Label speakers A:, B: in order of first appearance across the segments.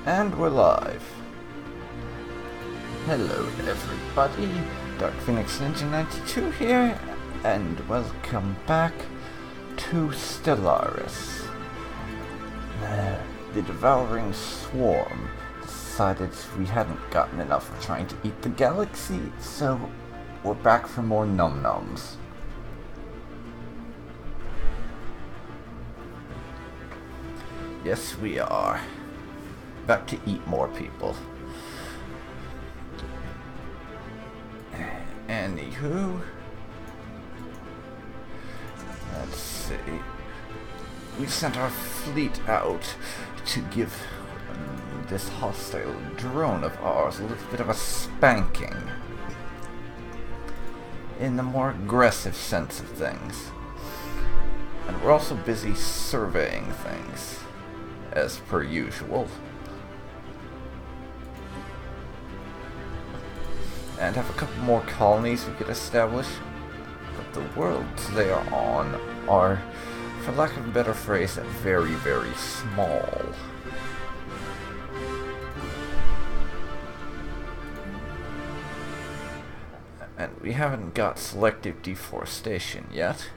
A: And we're live. Hello everybody, Dark Phoenix Ninja 92 here, and welcome back to Stellaris. The Devouring Swarm decided we hadn't gotten enough of trying to eat the galaxy, so we're back for more num-nums. Yes, we are. Back to eat more people. Anywho, let's see. We sent our fleet out to give this hostile drone of ours a little bit of a spanking. In the more aggressive sense of things. And we're also busy surveying things, as per usual. And have a couple more colonies we could establish. But the worlds they are on are, for lack of a better phrase, very, very small. And we haven't got selective deforestation yet.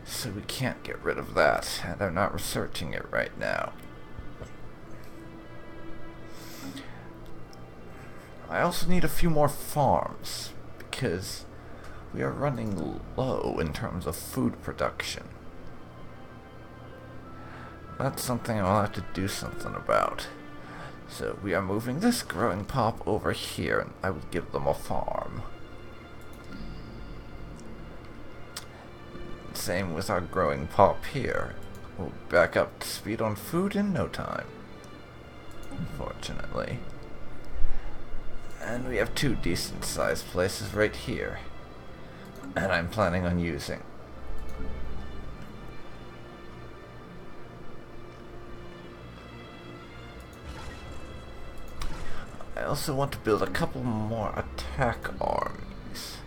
A: So we can't get rid of that, and I'm not researching it right now. I also need a few more farms, because we are running low in terms of food production. That's something I'll have to do something about. So we are moving this growing pop over here, and I will give them a farm. Same with our growing pop here. We'll be back up to speed on food in no time, unfortunately. And we have two decent sized places right here, and I'm planning on using. I also want to build a couple more attack armies.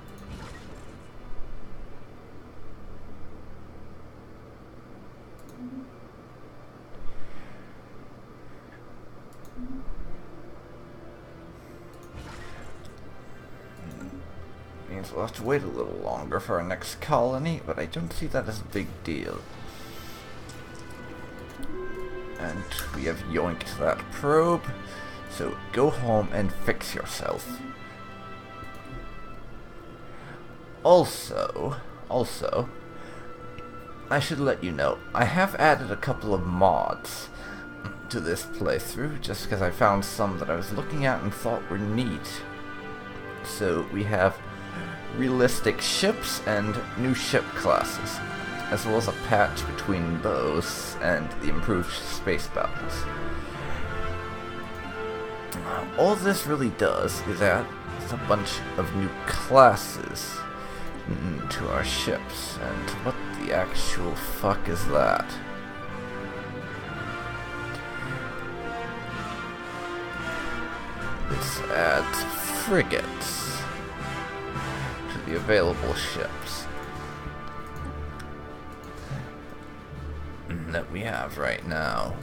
A: Means we'll have to wait a little longer for our next colony, but I don't see that as a big deal. And we have yoinked that probe, so go home and fix yourself. Also, I should let you know, I have added a couple of mods to this playthrough, just because I found some that I was looking at and thought were neat. So we have realistic ships and new ship classes, as well as a patch between those and the improved space battles. All this really does is add a bunch of new classes to our ships, and what the actual fuck is that? This adds frigates to the available ships that we have right now.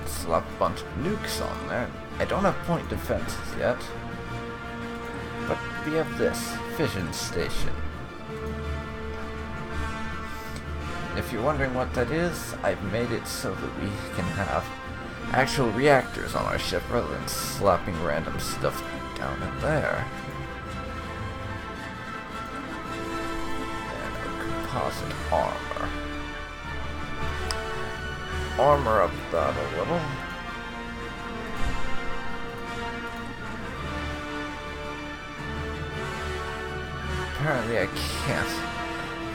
A: Slap a bunch of nukes on there. I don't have point defenses yet, but we have this fission station. If you're wondering what that is, I've made it so that we can have actual reactors on our ship rather than slapping random stuff down in there. And a composite armor. Armor up that a little. Apparently I can't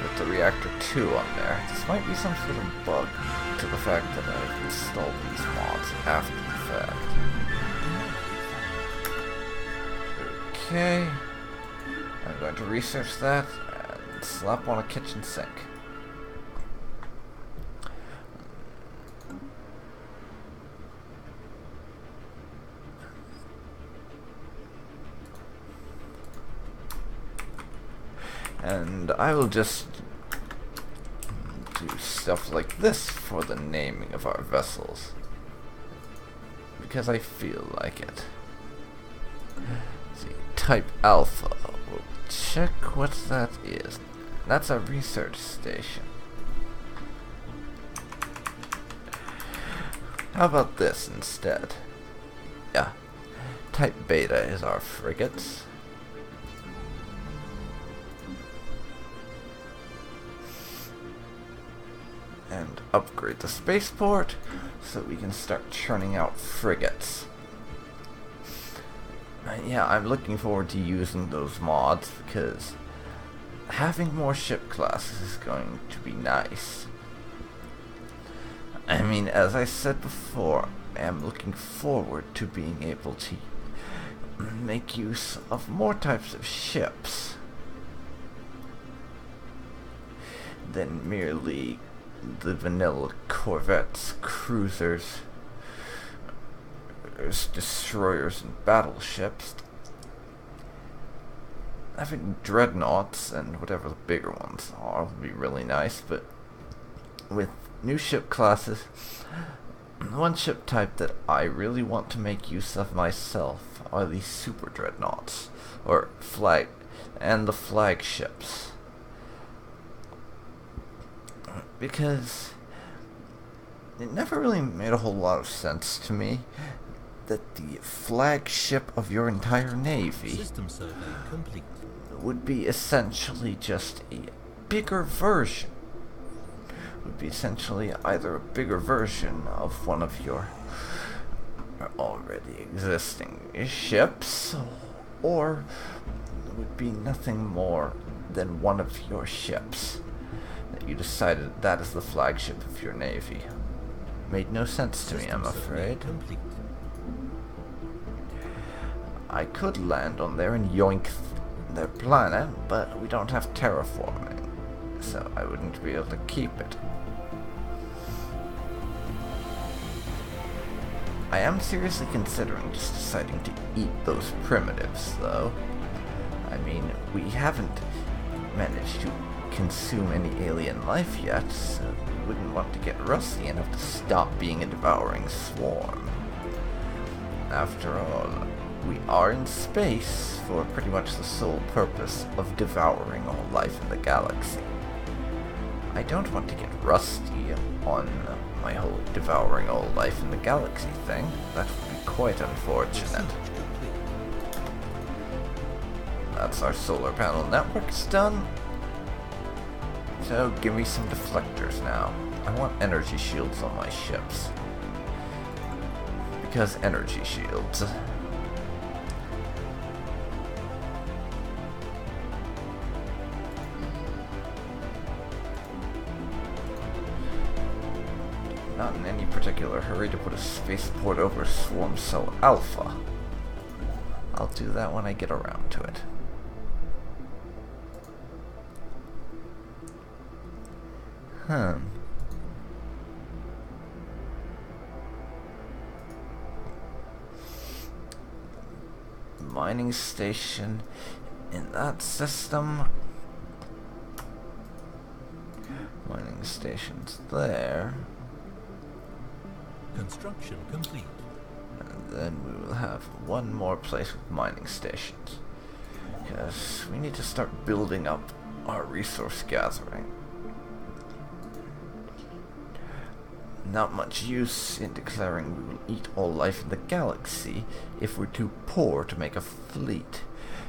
A: put the reactor 2 on there. This might be some sort of bug to the fact that I've installed these mods after the fact. Okay, I'm going to research that and slap on a kitchen sink. And I will just do use stuff like this for the naming of our vessels. Because I feel like it. Let's see, type Alpha. We'll check what that is. That's a research station. How about this instead? Yeah. Type Beta is our frigates. And upgrade the spaceport so we can start churning out frigates. Yeah, I'm looking forward to using those mods because having more ship classes is going to be nice. I mean, as I said before, I am looking forward to being able to make use of more types of ships than merely the vanilla corvettes, cruisers, destroyers, and battleships. Having dreadnoughts and whatever the bigger ones are would be really nice, but with new ship classes, one ship type that I really want to make use of myself are the super dreadnoughts, or the flagships. Because it never really made a whole lot of sense to me that the flagship of your entire navy
B: System survey complete.
A: would be essentially just a bigger version. Would be essentially either a bigger version of one of your already existing ships, or would be nothing more than one of your ships that you decided that is the flagship of your navy. Made no sense to me, I'm afraid.
B: Complete.
A: I could land on there and yoink their planet, but we don't have terraforming, so I wouldn't be able to keep it. I am seriously considering just deciding to eat those primitives, though. I mean, we haven't managed to consume any alien life yet, so we wouldn't want to get rusty enough to stop being a devouring swarm. After all, we are in space for pretty much the sole purpose of devouring all life in the galaxy. I don't want to get rusty on my whole devouring all life in the galaxy thing. That would be quite unfortunate. That's our solar panel networks done. So give me some deflectors now. I want energy shields on my ships. Because energy shields. Not in any particular hurry to put a spaceport over Swarm Cell Alpha. I'll do that when I get around to it. Mining station in that system. Mining stations there.
B: Construction complete.
A: And then we will have one more place with mining stations. Because we need to start building up our resource gathering. Not much use in declaring we will eat all life in the galaxy if we're too poor to make a fleet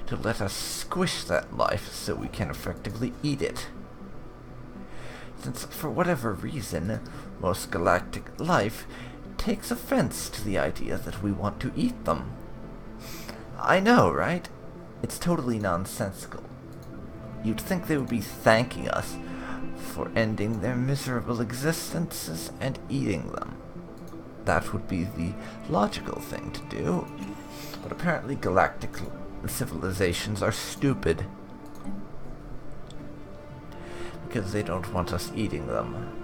A: to let us squish that life so we can effectively eat it. Since, for whatever reason, most galactic life takes offense to the idea that we want to eat them. I know, right? It's totally nonsensical. You'd think they would be thanking us for ending their miserable existences and eating them. That would be the logical thing to do. But apparently galactic civilizations are stupid. Because they don't want us eating them.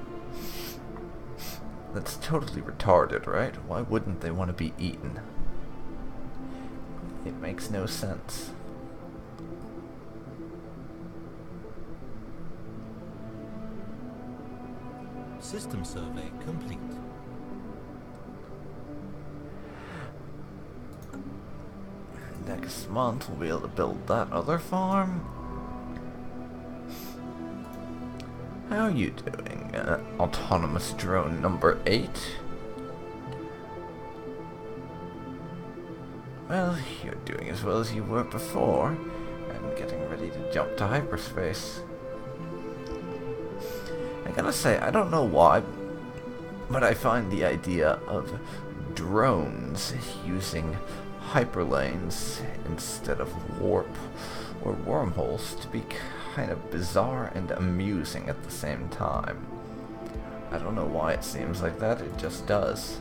A: That's totally retarded, right? Why wouldn't they want to be eaten? It makes no sense.
B: System survey complete.
A: Next month we'll be able to build that other farm. How are you doing, autonomous drone number 8? Well, you're doing as well as you were before, and getting ready to jump to hyperspace. I gotta say, I don't know why, but I find the idea of drones using hyperlanes instead of warp or wormholes to be kind of bizarre and amusing at the same time. I don't know why it seems like that, it just does.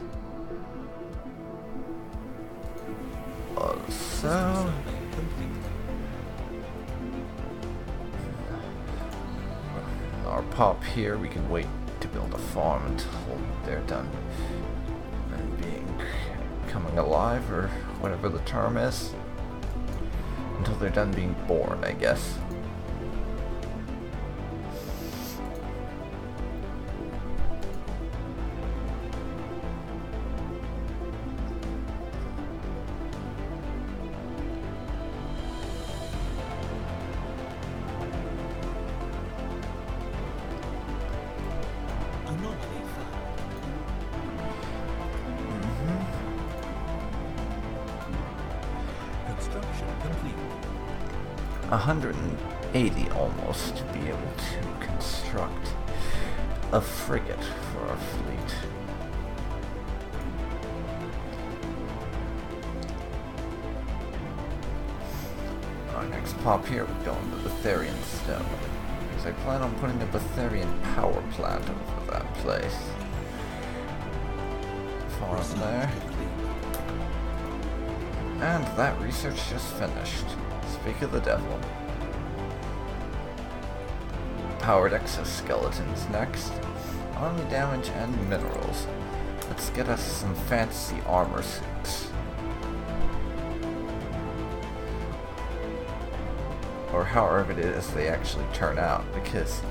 A: Also, our pop here, we can wait to build a farm until they're done and coming alive, or whatever the term is. Until they're done being born, I guess.
B: Construction complete.
A: 180 almost to be able to construct a frigate for our fleet. Our next pop here would go into the Betharian Stone, because I plan on putting a Betharian power plant over that place. Farm there. And that research just finished. Speak of the devil. Powered exoskeletons next. Army damage and minerals. Let's get us some fancy armor suits. Or however it is they actually turn out, because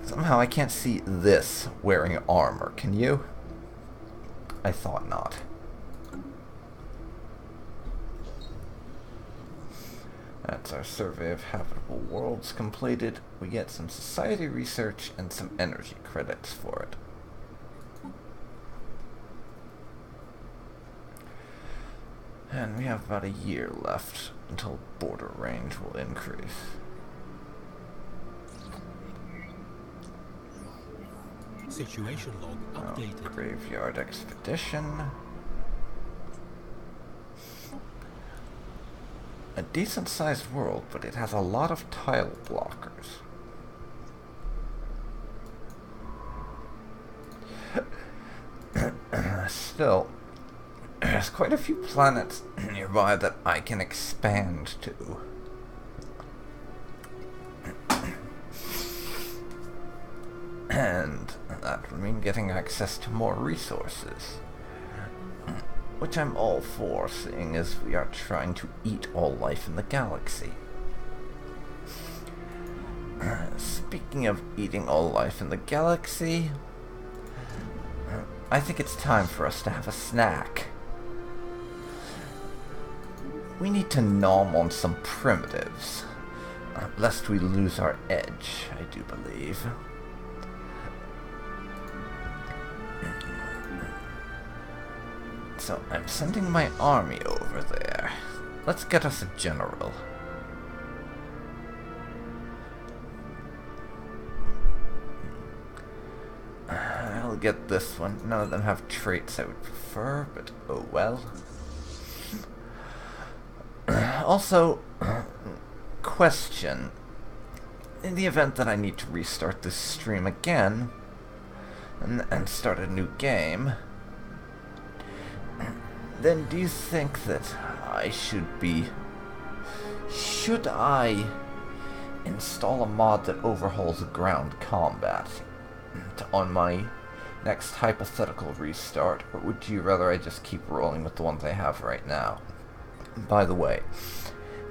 A: somehow I can't see this wearing armor. Can you? I thought not. That's our survey of habitable worlds completed. We get some society research and some energy credits for it. And we have about a year left until border range will increase.
B: Situation log updated.
A: Graveyard expedition. A decent sized world, but it has a lot of tile blockers. Still, there's quite a few planets nearby that I can expand to. And that would mean getting access to more resources. Which I'm all for, seeing as we are trying to eat all life in the galaxy. Speaking of eating all life in the galaxy, I think it's time for us to have a snack. We need to nom on some primitives, lest we lose our edge, I do believe. So I'm sending my army over there. Let's get us a general. I'll get this one. None of them have traits I would prefer, but oh well. Also, question. In the event that I need to restart this stream again, and start a new game, then do you think that I should install a mod that overhauls ground combat on my next hypothetical restart, or would you rather I just keep rolling with the ones I have right now? By the way,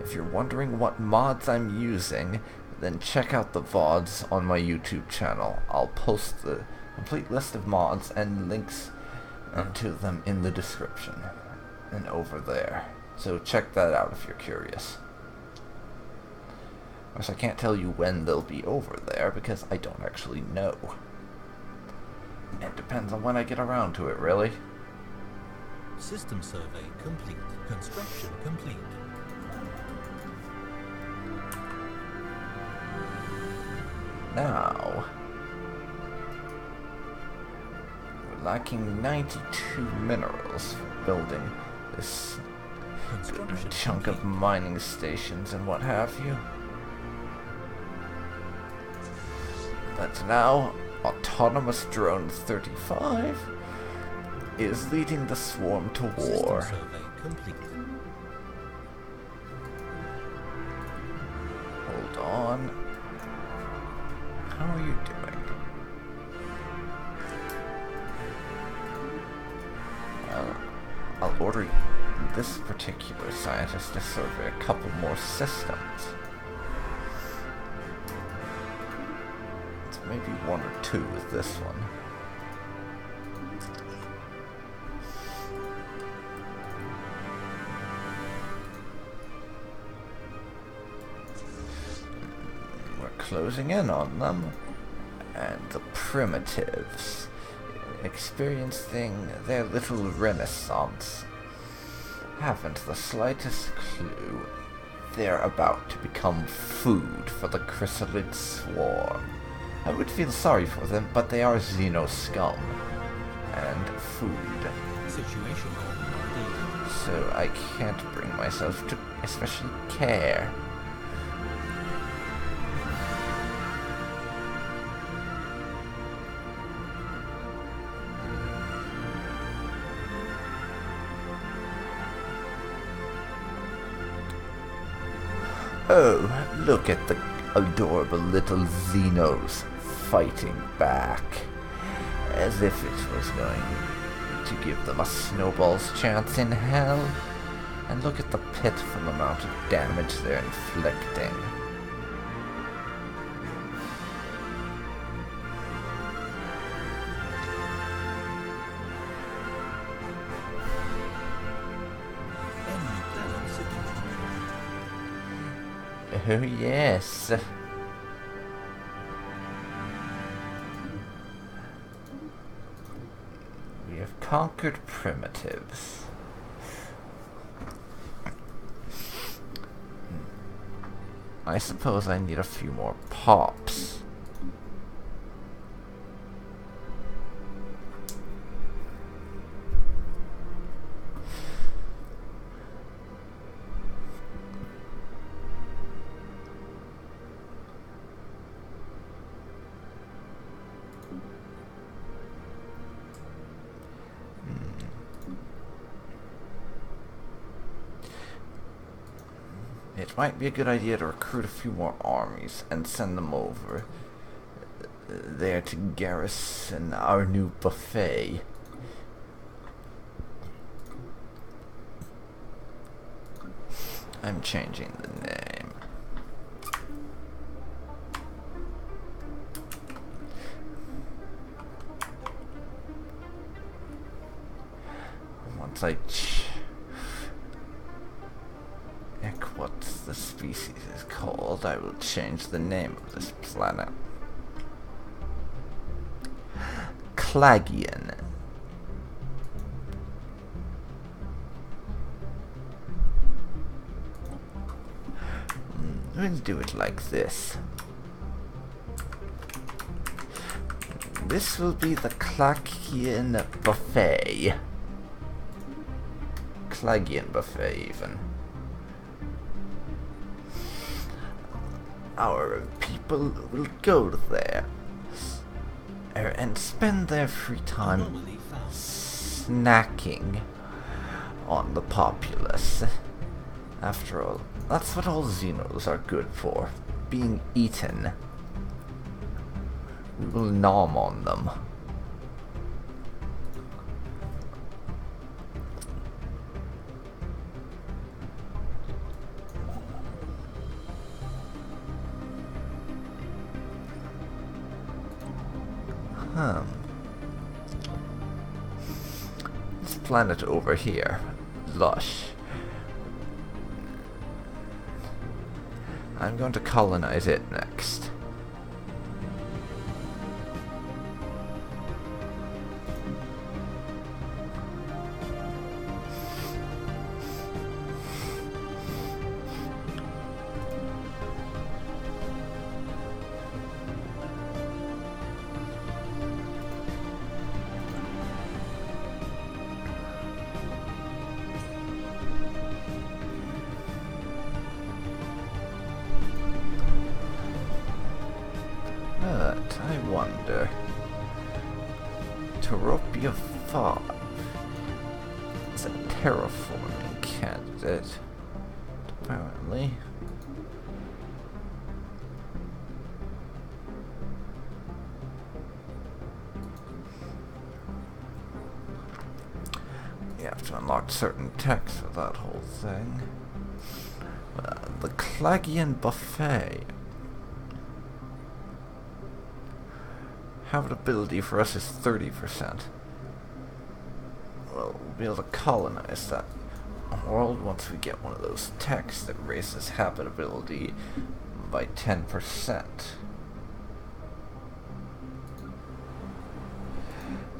A: if you're wondering what mods I'm using, then check out the VODs on my YouTube channel. I'll post the complete list of mods and links to them in the description and over there. So check that out if you're curious. Of course, I can't tell you when they'll be over there because I don't actually know. It depends on when I get around to it, really.
B: System survey complete. Construction complete.
A: Now, we're lacking 92 minerals for building this chunk of mining stations and what have you. But now, Autonomous Drone 35 is leading the swarm to war.
B: System survey complete.
A: Hold on. How are you doing? I'll order this particular scientist to survey a couple more systems. It's maybe one or two with this one. Closing in on them, and the primitives experiencing their little renaissance haven't the slightest clue they're about to become food for the chrysalid swarm. I would feel sorry for them, but they are Xeno scum and food,
B: Situation updated.
A: so I can't bring myself to especially care. Oh, look at the adorable little Xenos fighting back, as if it was going to give them a snowball's chance in hell. And look at the pitiful amount of damage they're inflicting. Oh yes. We have conquered primitives. I suppose I need a few more pops. It might be a good idea to recruit a few more armies and send them over there to garrison our new buffet. I'm changing the name. Once I what the species is called, I will change the name of this planet. Clagian. We'll do it like this. This will be the Clagian buffet. Clagian buffet, even. Our people will go there and spend their free time snacking on the populace. After all, that's what all Xenos are good for, being eaten. We will nom on them. This planet over here, Lush. I'm going to colonize it next. But I wonder, Teropia 5 is a terraforming candidate, apparently. You have to unlock certain text for that whole thing. The Clagian Buffet. Habitability for us is 30%. Well, we'll be able to colonize that world once we get one of those techs that raises habitability by 10%.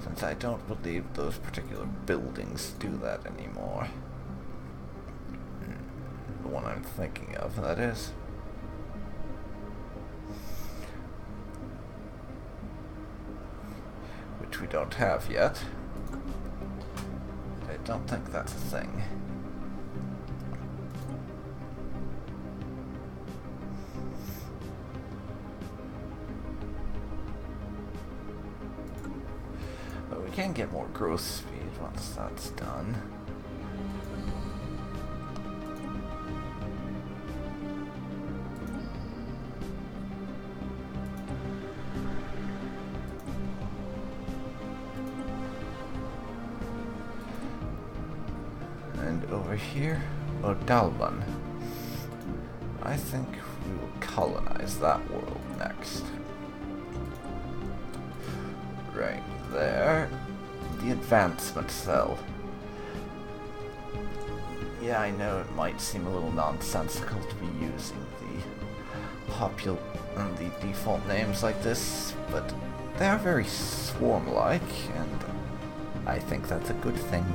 A: Since I don't believe those particular buildings do that anymore. The one I'm thinking of, that is. Which we don't have yet. I don't think that's a thing. But we can get more growth speed once that's done. Over here, Odalban. I think we will colonize that world next. Right there. The advancement cell. Yeah, I know it might seem a little nonsensical to be using the default names like this, but they are very swarm-like, and I think that's a good thing.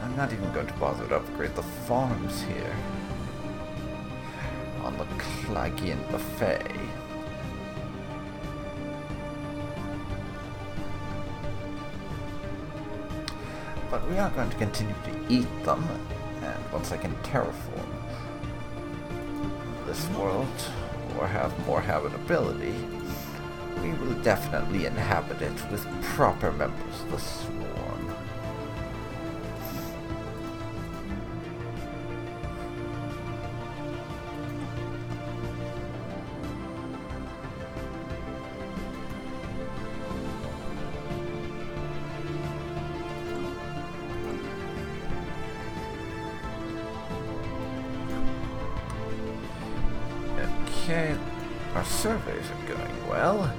A: I'm not even going to bother to upgrade the farms here on the Clagian Buffet. But we are going to continue to eat them, and once I can terraform this world, or have more habitability, we will definitely inhabit it with proper members of the swarm. Okay, our surveys are going well.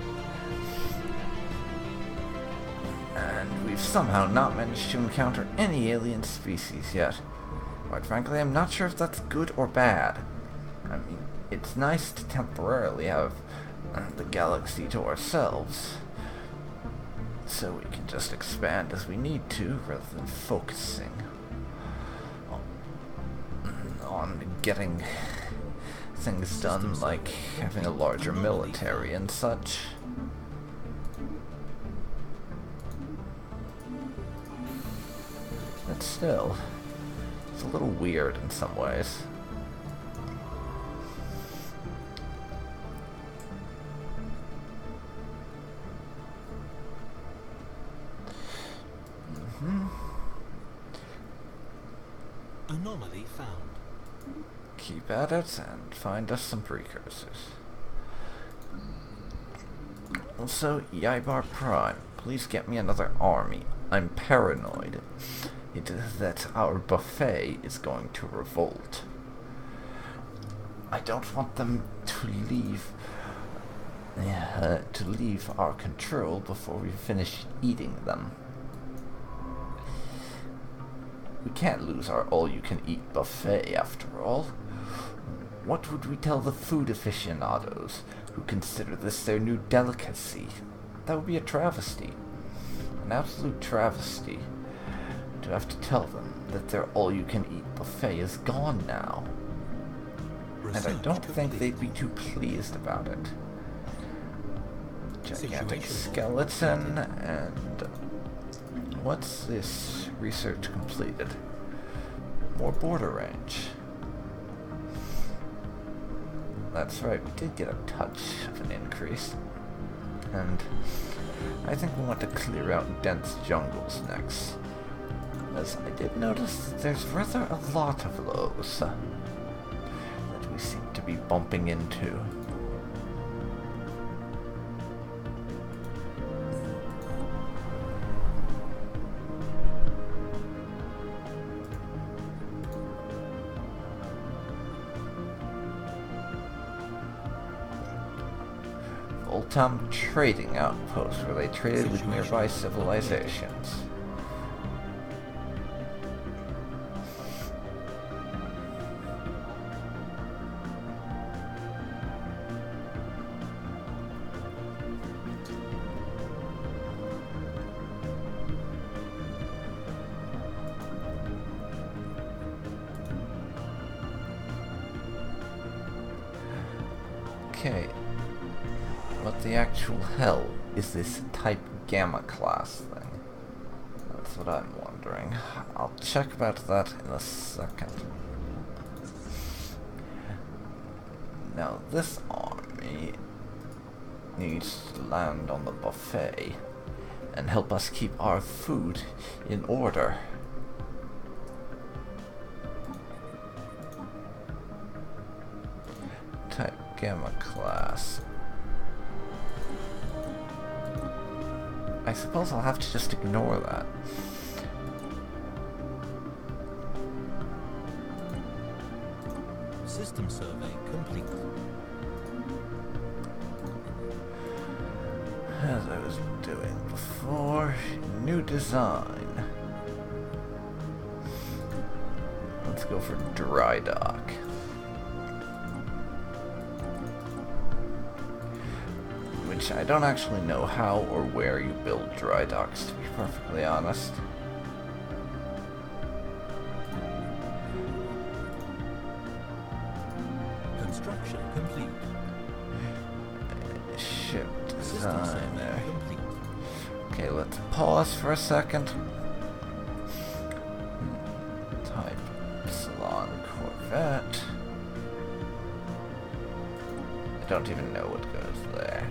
A: And we've somehow not managed to encounter any alien species yet. Quite frankly, I'm not sure if that's good or bad. I mean, it's nice to temporarily have the galaxy to ourselves, so we can just expand as we need to, rather than focusing on getting things done, like having a larger military and such. But still, it's a little weird in some ways.
B: Anomaly found.
A: Keep at it and find us some precursors. Also, Yaibar Prime, please get me another army. I'm paranoid it is that our buffet is going to revolt. I don't want them to leave our control before we finish eating them. We can't lose our all-you-can-eat buffet, after all. What would we tell the food aficionados who consider this their new delicacy? That would be a travesty. An absolute travesty. To have to tell them that their all-you-can-eat buffet is gone now. And I don't think they'd be too pleased about it. Gigantic skeleton, and what's this? Research completed. More border range. That's right, we did get a touch of an increase. And I think we want to clear out dense jungles next. As I did notice that there's rather a lot of those that we seem to be bumping into. Old-time trading outpost where they traded with nearby civilizations. Okay. What the actual hell is this Type Gamma class thing? That's what I'm wondering. I'll check about that in a second. Now this army needs to land on the buffet and help us keep our food in order. Type Gamma class. I suppose I'll have to just ignore that.
B: System survey complete.
A: As I was doing before, new design. Let's go for dry dock. Which I don't actually know how or where you build dry docks, to be perfectly honest.
B: Construction complete.
A: Ship designer. Okay, let's pause for a second. Type Salon Corvette. I don't even know what goes there.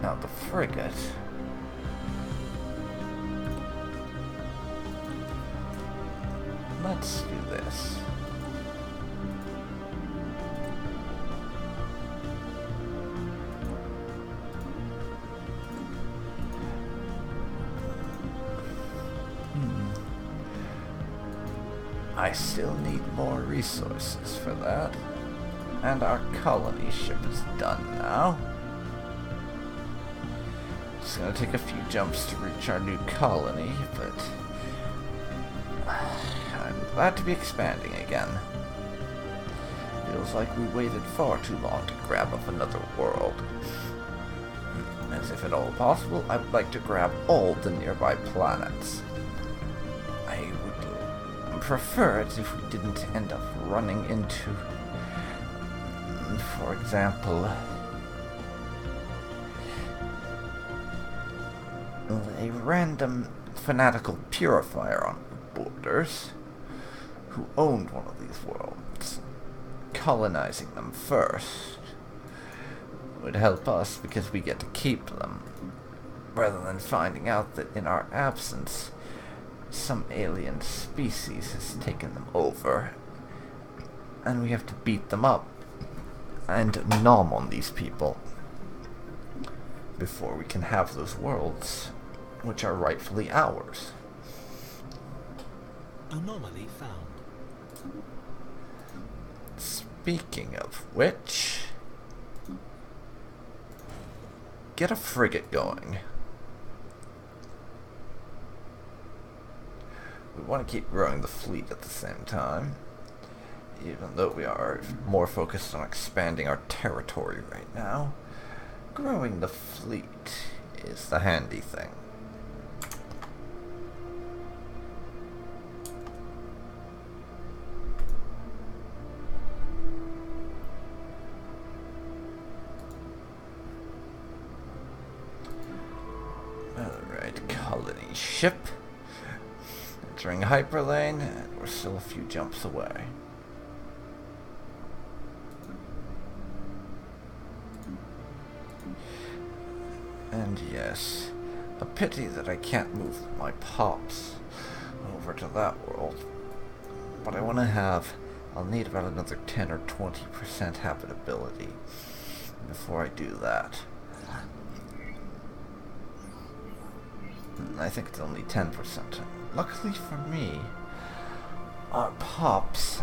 A: Now the frigate. Let's do this. I still need more resources for that. And our colony ship is done now. It's gonna take a few jumps to reach our new colony, but I'm glad to be expanding again. Feels like we waited far too long to grab up another world. As if at all possible, I would like to grab all the nearby planets. I would prefer it if we didn't end up running into, for example, a random fanatical purifier on the borders who owned one of these worlds. colonizing them first would help us because we get to keep them, rather than finding out that in our absence, some alien species has taken them over, and we have to beat them up and nom on these people before we can have those worlds, which are rightfully ours.
B: Anomaly found.
A: Speaking of which, get a frigate going. We want to keep growing the fleet at the same time, even though we are more focused on expanding our territory right now. Growing the fleet is the handy thing. Alright, colony ship. Entering hyperlane, and we're still a few jumps away. And yes, a pity that I can't move my pops over to that world. But I want to have, I'll need about another 10 or 20% habitability before I do that. I think it's only 10%. Luckily for me, our pops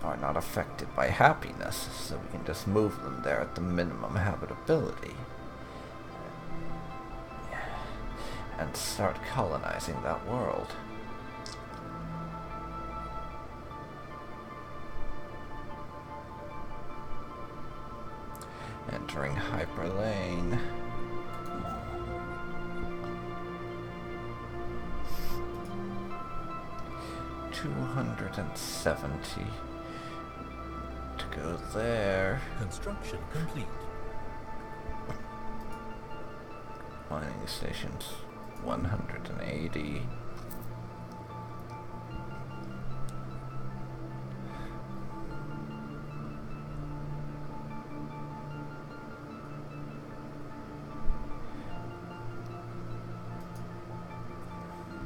A: are not affected by happiness, so we can just move them there at the minimum habitability. And start colonizing that world. Entering hyperlane. $270 to go there.
B: Construction complete.
A: Mining stations 180.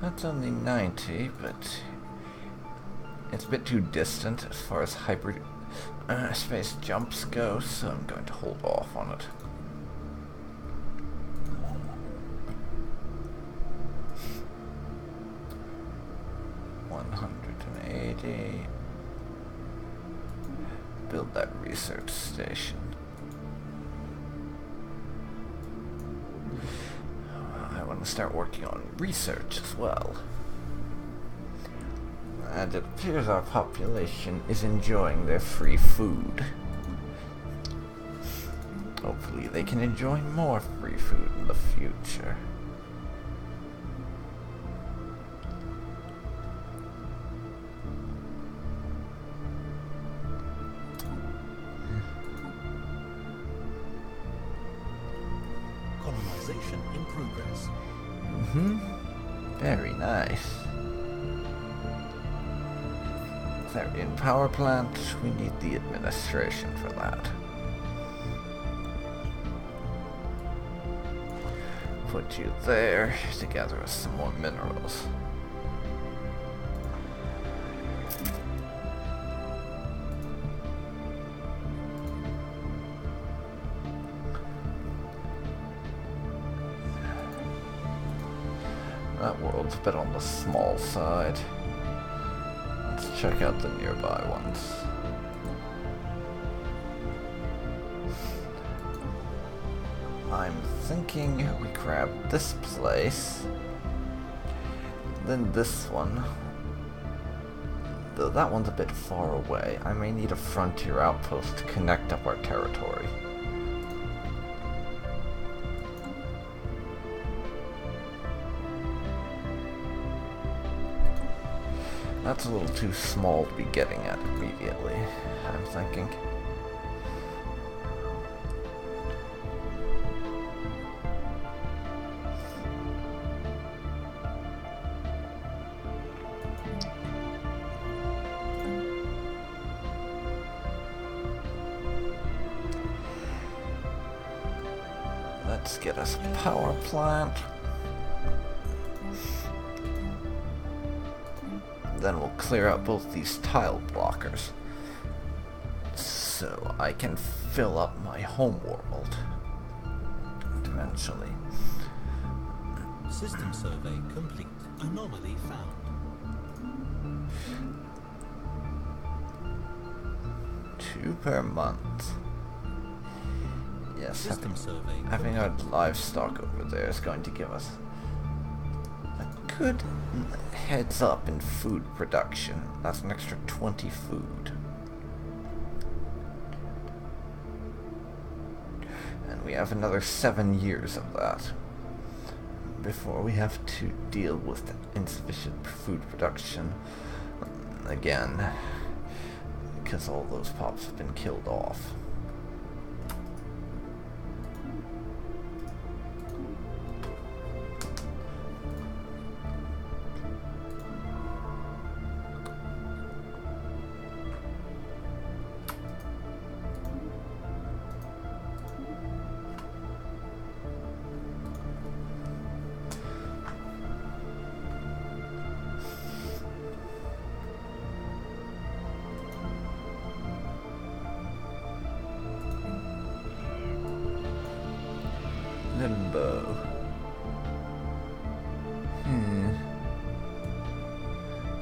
A: That's only 90, but it's a bit too distant as far as space jumps go, so I'm going to hold off on it. Build that research station. I want to start working on research as well. And it appears our population is enjoying their free food. Hopefully they can enjoy more free food in the future.
B: Colonization in progress.
A: Very nice. They're in power plant. We need the administration for that. Put you there to gather us some more minerals. That world's a bit on the small side. Let's check out the nearby ones. I'm thinking we grab this place, then this one. Though that one's a bit far away, I may need a frontier outpost to connect up our territory. That's a little too small to be getting at immediately, I'm thinking. Let's get us a power plant. Then we'll clear out both these tile blockers, so I can fill up my home world eventually.
B: System survey complete. Anomaly found.
A: 2 per month. Yes,
B: System survey
A: having our livestock over there is going to give us a good heads up in food production. That's an extra 20 food. And we have another 7 years of that before we have to deal with insufficient food production again, because all those pops have been killed off. Limbo.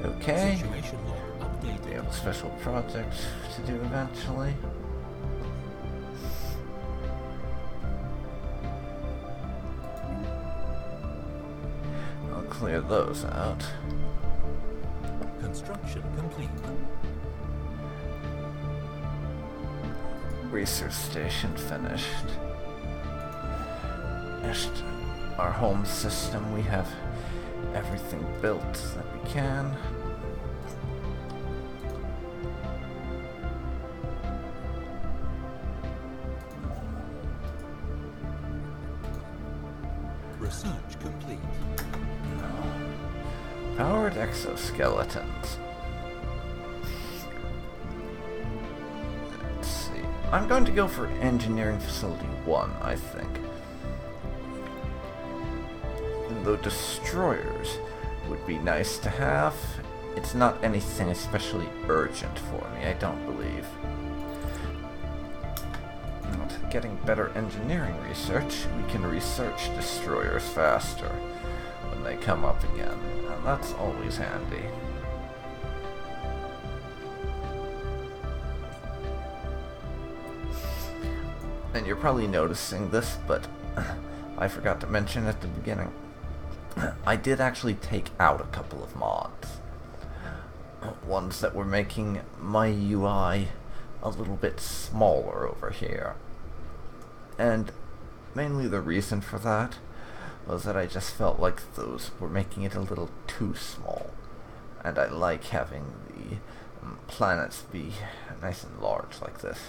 A: Okay.
B: Situation log updated.
A: We have a special project to do eventually. I'll clear those out.
B: Construction complete.
A: Research station finished. Finished our home system. We have everything built that we can.
B: Research complete.
A: Powered exoskeletons. Let's see. I'm going to go for Engineering Facility 1, I think. Though destroyers would be nice to have, it's not anything especially urgent for me, I don't believe. But getting better engineering research, we can research destroyers faster when they come up again, and that's always handy. And you're probably noticing this, but I forgot to mention at the beginning. I did actually take out a couple of mods. Ones that were making my UI a little bit smaller over here. And mainly the reason for that was that I just felt like those were making it a little too small. And I like having the planets be nice and large like this.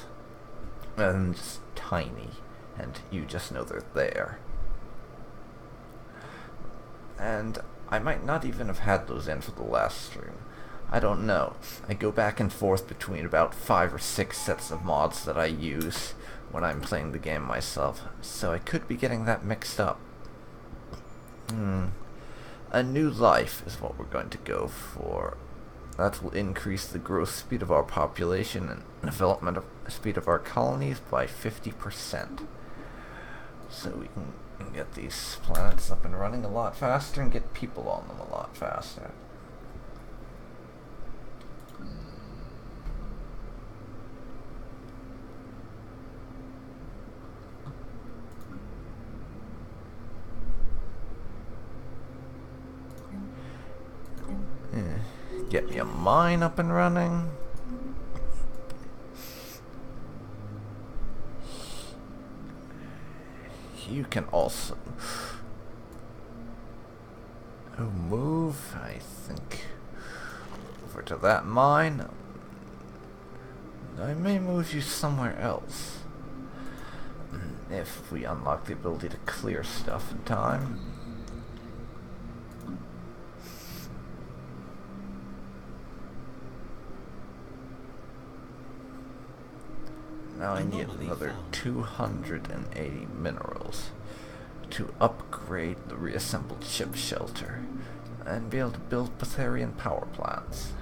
A: Rather than just tiny, and you just know they're there. And I might not even have had those in for the last stream. I don't know. I go back and forth between about 5 or 6 sets of mods that I use when I'm playing the game myself, so I could be getting that mixed up. A new life is what we're going to go for. That will increase the growth speed of our population and development speed of our colonies by 50%. So we can get these planets up and running a lot faster and get people on them a lot faster. Get me a mine up and running. You can also move, I think, over to that mine. I may move you somewhere else if we unlock the ability to clear stuff in time. Now I need another 280 minerals to upgrade the reassembled ship shelter and be able to build Betharian power plants.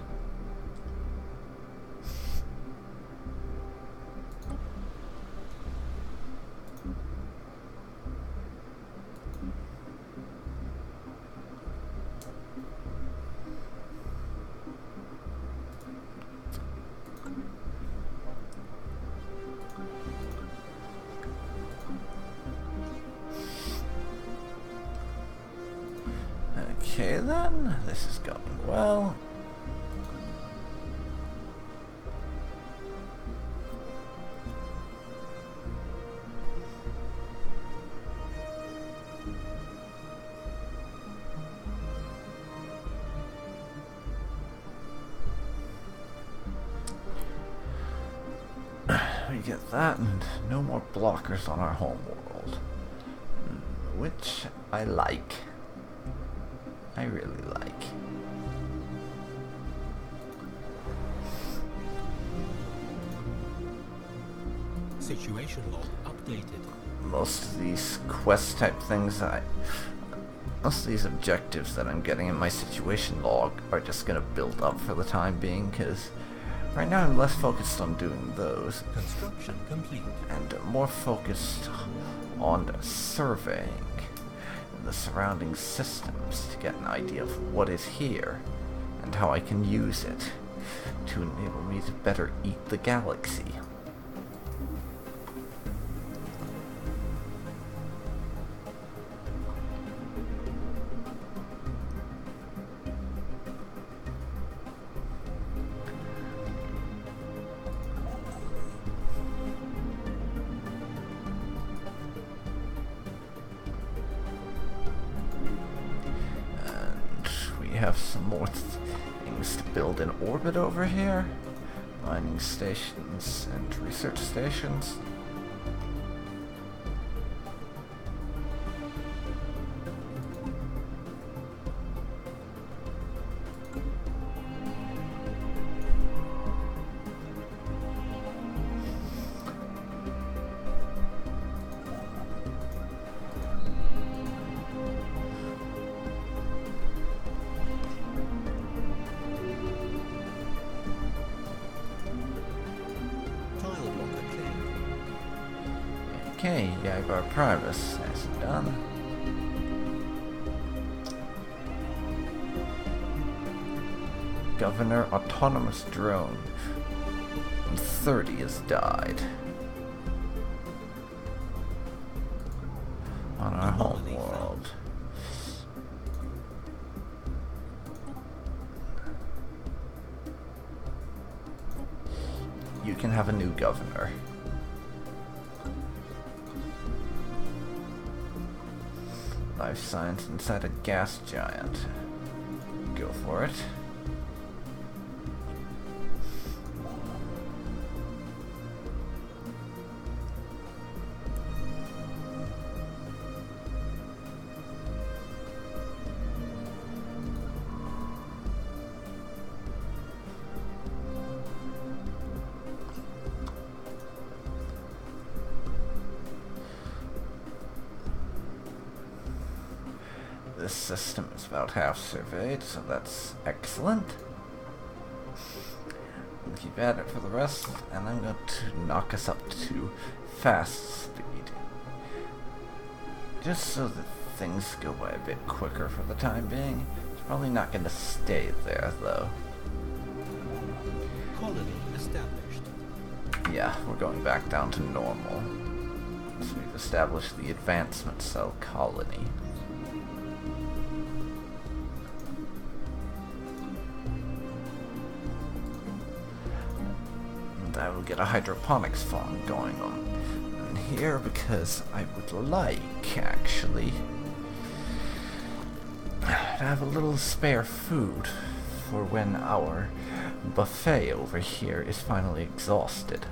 A: Okay then, this is going well. We get that and no more blockers on our home world, which I like. I really like.
B: Situation log updated.
A: Most of these quest type things most of these objectives that I'm getting in my situation log are just gonna build up for the time being, because right now I'm less focused on doing those.
B: Construction complete.
A: And more focused on surveying the surrounding systems to get an idea of what is here and how I can use it to enable me to better eat the galaxy. Have some more things to build in orbit over here. Mining stations and research stations. Okay, Jaguar Primus, that's done. Governor Autonomous Drone. 30 has died. On our home world. You can have a new governor. Life science inside a gas giant. Go for it. This system is about half surveyed, so that's excellent. I'll keep at it for the rest, and I'm going to knock us up to fast speed. Just so that things go by a bit quicker for the time being. It's probably not going to stay there, though.
B: Colony established.
A: Yeah, we're going back down to normal. So we've established the advancement cell colony. I will get a hydroponics farm going on in here because I would like, actually, to have a little spare food for when our buffet over here is finally exhausted.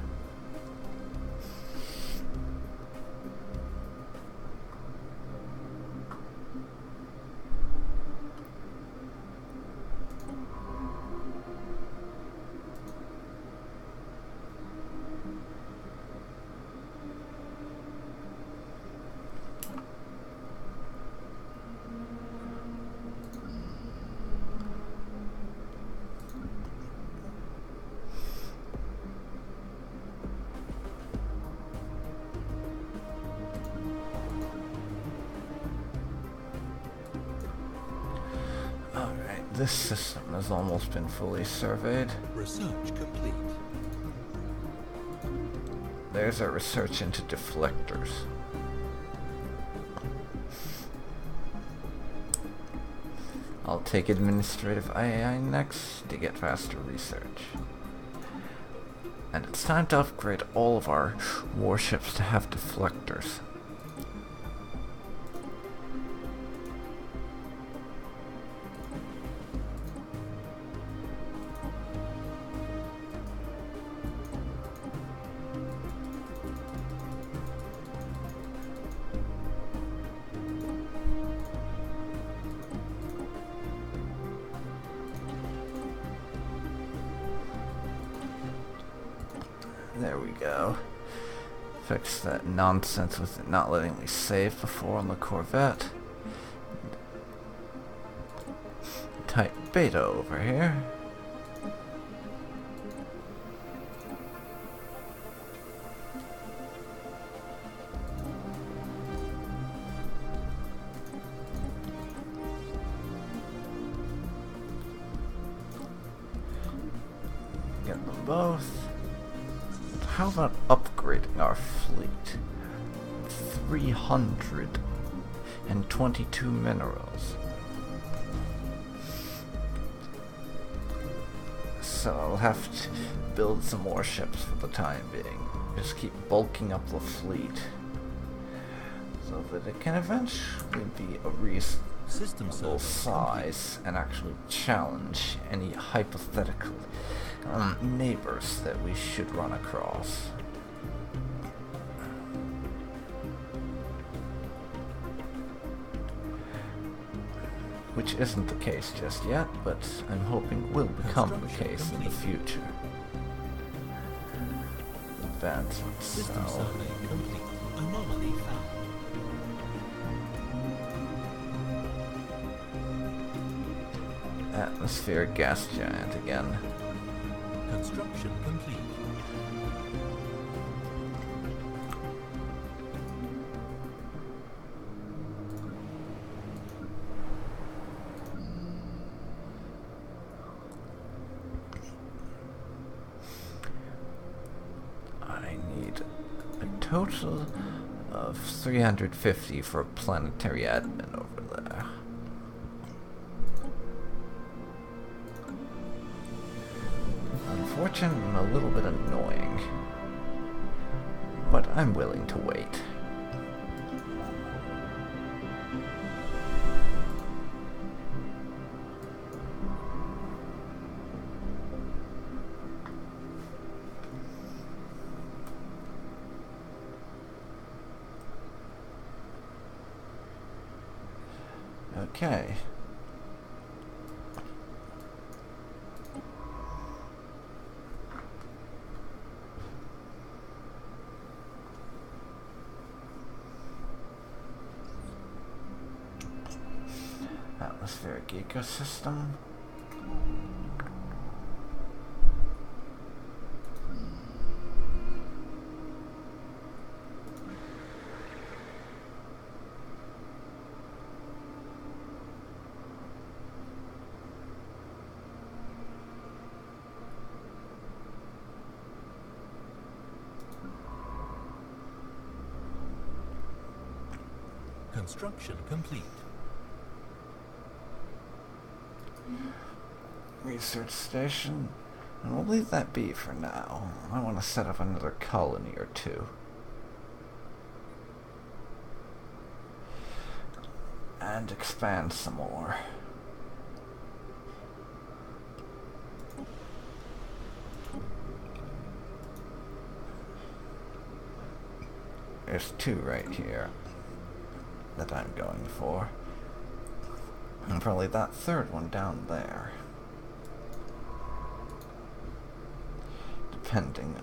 A: This system has almost been fully surveyed.
B: Research complete.
A: There's our research into deflectors. I'll take administrative AI next to get faster research. And it's time to upgrade all of our warships to have deflectors. There we go. Fix that nonsense with it not letting me save before on the Corvette. Type beta over here. Get them both. How about upgrading our fleet? 322 minerals. So I'll have to build some more ships for the time being. Just keep bulking up the fleet so that it can eventually be a reasonable size and actually challenge any hypothetical neighbors that we should run across. Which isn't the case just yet, but I'm hoping will become the case in the future. Advancements.
B: System survey complete. Anomaly found.
A: Atmospheric gas giant again.
B: Construction complete.
A: I need a total of 350 for planetary admin over there. Unfortunate and a little bit annoying, but I'm willing to wait. Okay. Atmospheric ecosystem.
B: Construction complete.
A: Research station. And we'll leave that be for now. I want to set up another colony or two. And expand some more. There's two right here that I'm going for. And probably that third one down there. Depending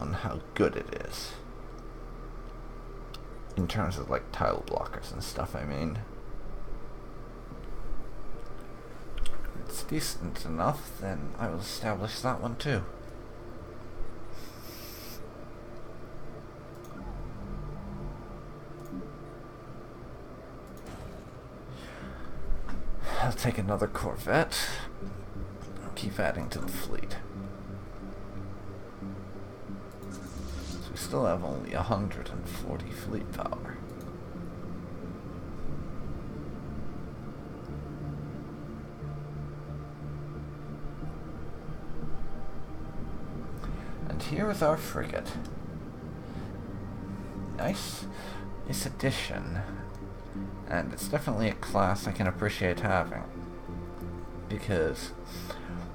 A: on how good it is. In terms of like tile blockers and stuff, I mean. If it's decent enough, then I will establish that one too. take another Corvette. Keep adding to the fleet. So we still have only 140 fleet power. And here is our frigate. Nice addition. And it's definitely a class I can appreciate having. Because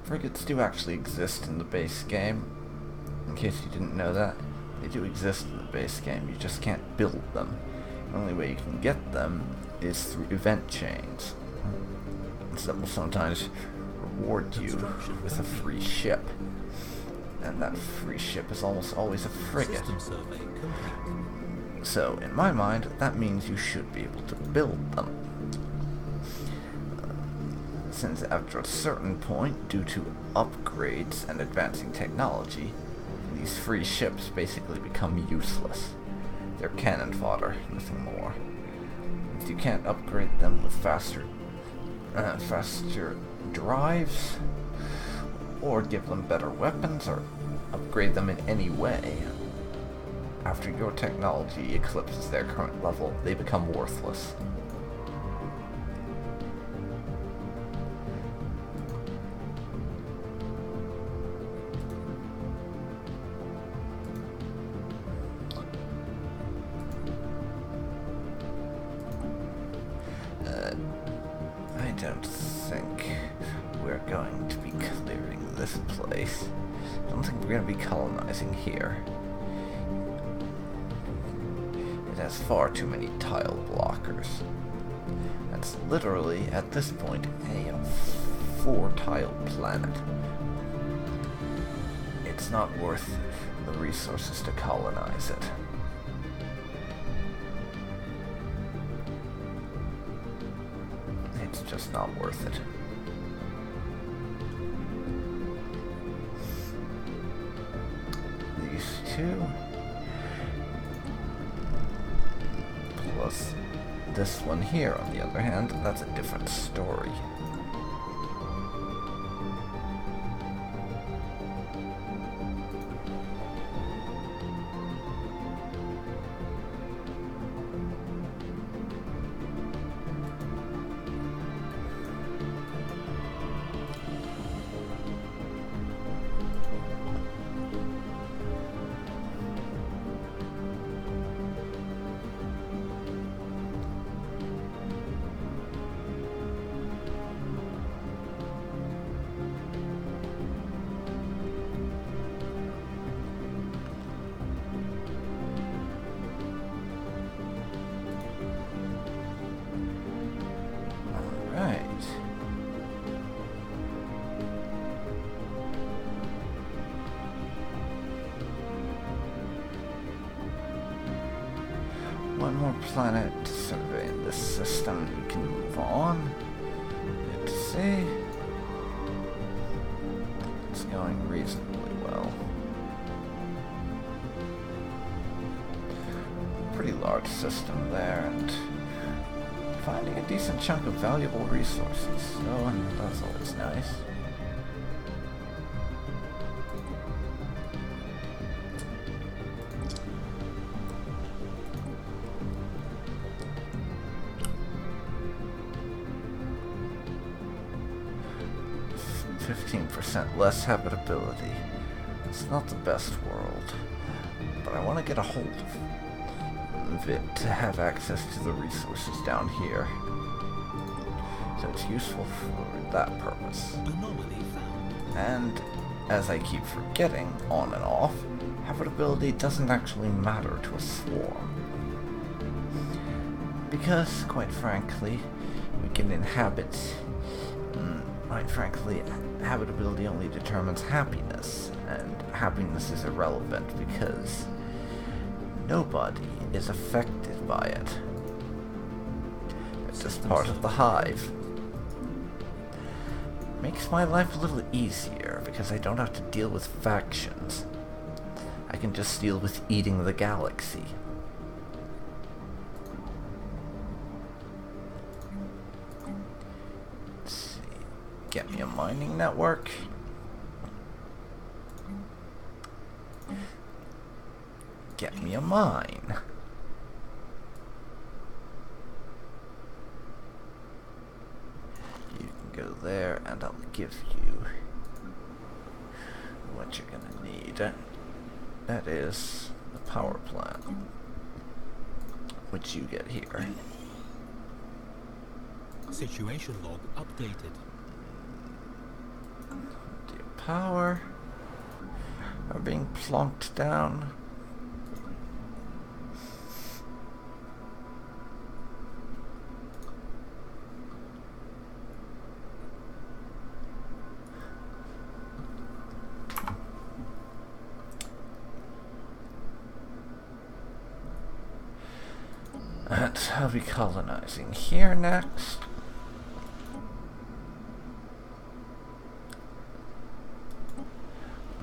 A: frigates do actually exist in the base game. In case you didn't know that, they do exist in the base game. You just can't build them. The only way you can get them is through event chains. So that will sometimes reward you with a free ship. And that free ship is almost always a frigate.
B: System survey complete.
A: So, in my mind, that means you should be able to build them. Since after a certain point, due to upgrades and advancing technology, these free ships basically become useless. They're cannon fodder, nothing more. If you can't upgrade them with faster drives, or give them better weapons, or upgrade them in any way, after your technology eclipses their current level, they become worthless. I don't think we're going to be clearing this place. I don't think we're going to be colonizing here. It has far too many tile blockers. That's literally, at this point, a 4-tile planet. It's not worth the resources to colonize it. It's just not worth it. These two, plus this one here, on the other hand, that's a different story. One more planet to survey in this system, and we can move on. Let's see. It's going reasonably well. Pretty large system there, and finding a decent chunk of valuable resources. So, and that's always nice. Less habitability. It's not the best world, but I want to get a hold of it to have access to the resources down here. So it's useful for that purpose.
B: Anomaly found.
A: And, as I keep forgetting, on and off, habitability doesn't actually matter to a swarm. Because, quite frankly, we can inhabit... Quite frankly, habitability only determines happiness, and happiness is irrelevant because nobody is affected by it. It's just part of the hive. Makes my life a little easier because I don't have to deal with factions. I can just deal with eating the galaxy. Get me a mining network. Get me a mine. You can go there and I'll give you what you're gonna need. That is the power plant, which you get here.
B: Situation log updated.
A: The power are being plonked down. And I'll be colonizing here next.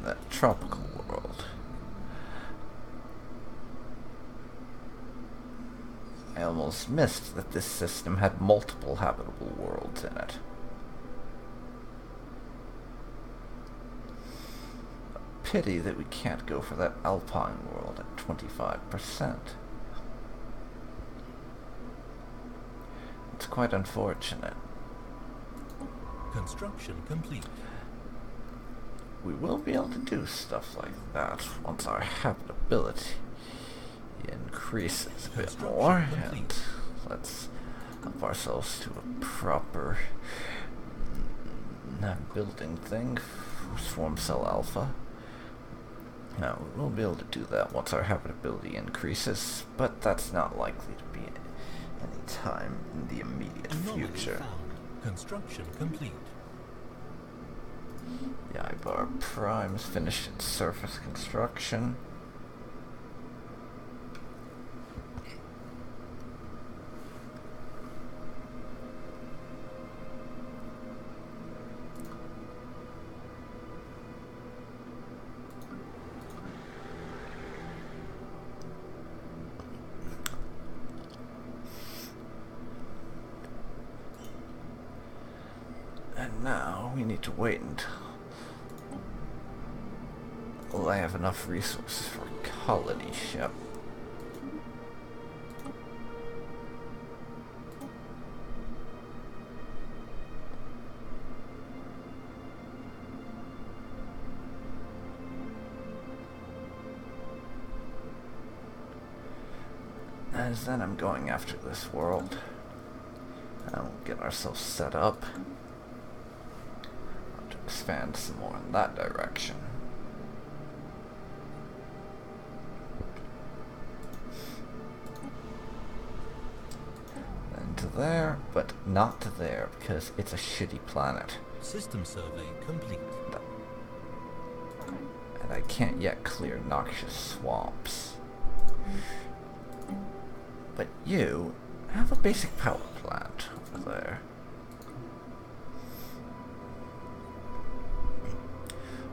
A: That tropical world. I almost missed that this system had multiple habitable worlds in it. Pity that we can't go for that Alpine world at 25%. It's quite unfortunate.
B: Construction complete.
A: We will be able to do stuff like that once our habitability increases a bit more, and let's up ourselves to a proper building thing for Swarm Cell Alpha. Now, we'll be able to do that once our habitability increases, but that's not likely to be any time in the immediate future.
B: Found. Construction complete.
A: The Ibar Prime's finished its surface construction. And now we need to wait until I have enough resources for a colony ship. As then I'm going after this world. And we'll get ourselves set up. I'll to expand some more in that direction. Then to there, but not to there because it's a shitty planet.
B: System survey complete.
A: And I can't yet clear noxious swamps. But you have a basic power plant over there.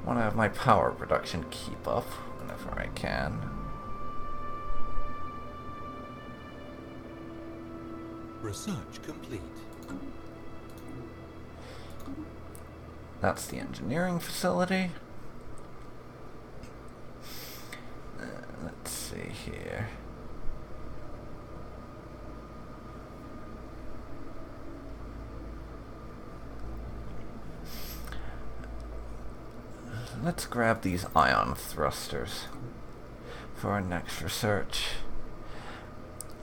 A: I want to have my power production keep up whenever I can.
B: Research complete.
A: That's the engineering facility. Let's see here. Let's grab these ion thrusters for our next research.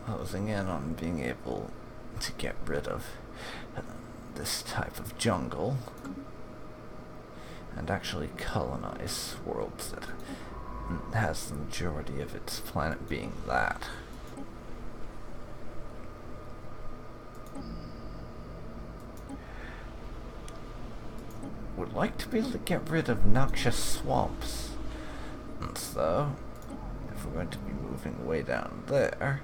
A: Closing in on being able to get rid of this type of jungle and actually colonize worlds that has the majority of its planet being that. Would like to be able to get rid of noxious swamps. And so, if we're going to be moving way down there,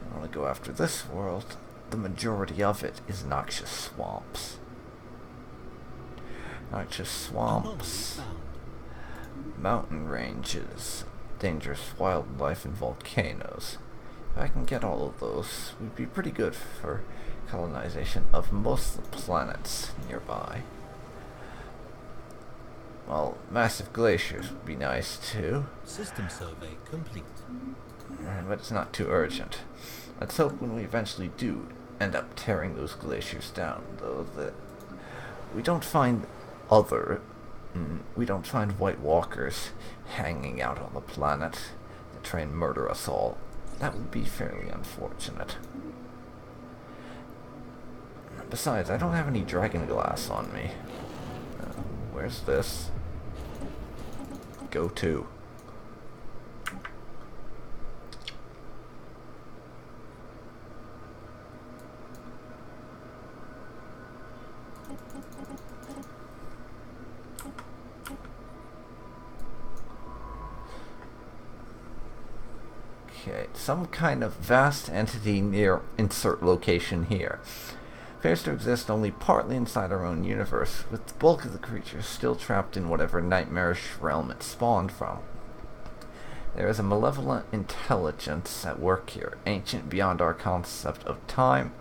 A: I want to go after this world, the majority of it is noxious swamps. Noxious swamps, mountain ranges, dangerous wildlife, and volcanoes. If I can get all of those, we'd be pretty good for colonization of most of the planets nearby. Well, massive glaciers would be nice too.
B: System survey complete.
A: But it's not too urgent. Let's hope when we eventually do end up tearing those glaciers down, though, that we don't find White Walkers hanging out on the planet that try and murder us all. That would be fairly unfortunate. Besides, I don't have any dragon glass on me. Where's this? Go to. Okay, some kind of vast entity near insert location here. Appears to exist only partly inside our own universe, with the bulk of the creatures still trapped in whatever nightmarish realm it spawned from. There is a malevolent intelligence at work here, ancient beyond our concept of time,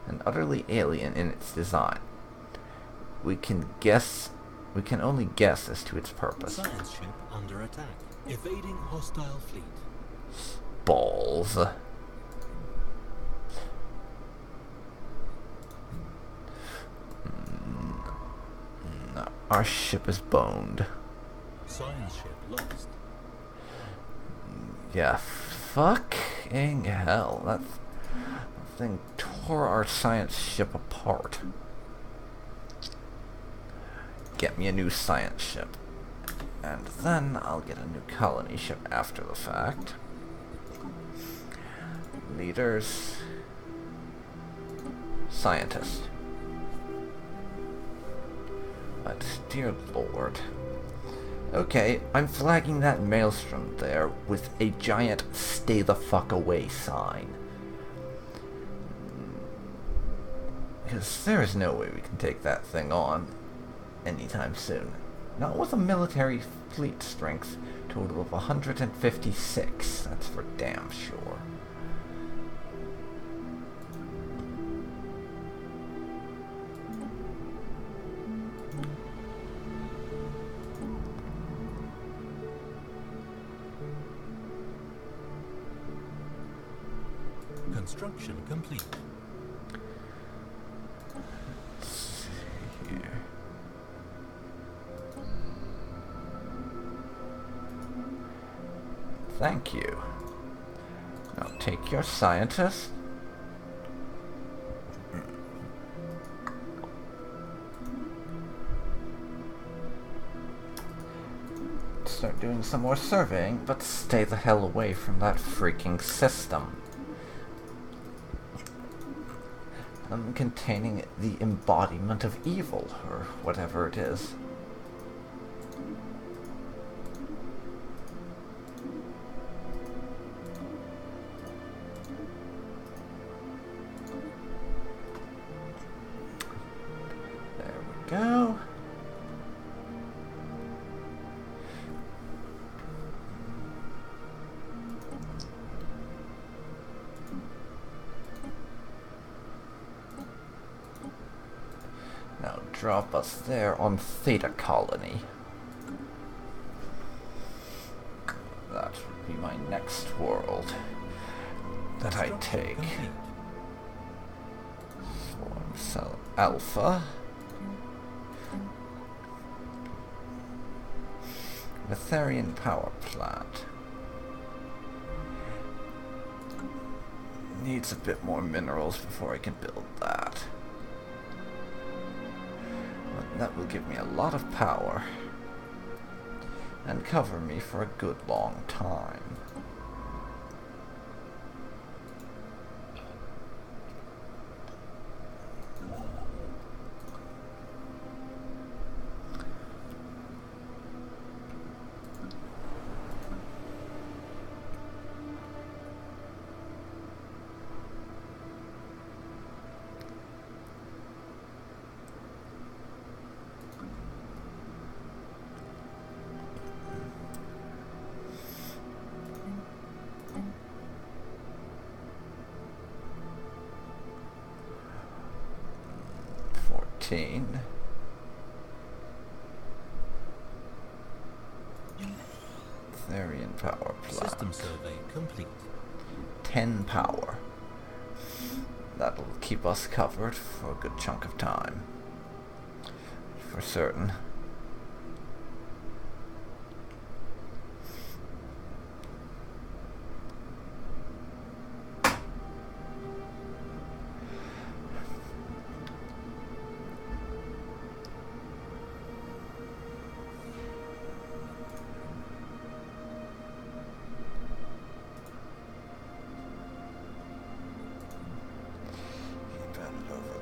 A: and utterly alien in its design. We can only guess as to its purpose.
B: Science ship under attack. Evading hostile fleet.
A: Balls. No, our ship is boned.
B: Science ship lost.
A: Yeah, fucking hell. That thing tore our science ship apart. Get me a new science ship. And then I'll get a new colony ship after the fact. Leaders. Scientist. But, dear lord. Okay, I'm flagging that maelstrom there with a giant stay the fuck away sign. Because there is no way we can take that thing on anytime soon. Not with a military fleet strength total of 156, that's for damn sure.
B: Construction complete.
A: Let's see here. Thank you. Now take your scientist. Start doing some more surveying, but stay the hell away from that freaking system. Containing the embodiment of evil, or whatever it is. There we go. Now drop us there on Theta Colony. That would be my next world that I take. Swarm Cell Alpha. Metherian Power Plant. Needs a bit more minerals before I can build that. That will give me a lot of power and cover me for a good long time. Therian power plant.
B: System survey complete.
A: 10 power. That'll keep us covered for a good chunk of time. For certain.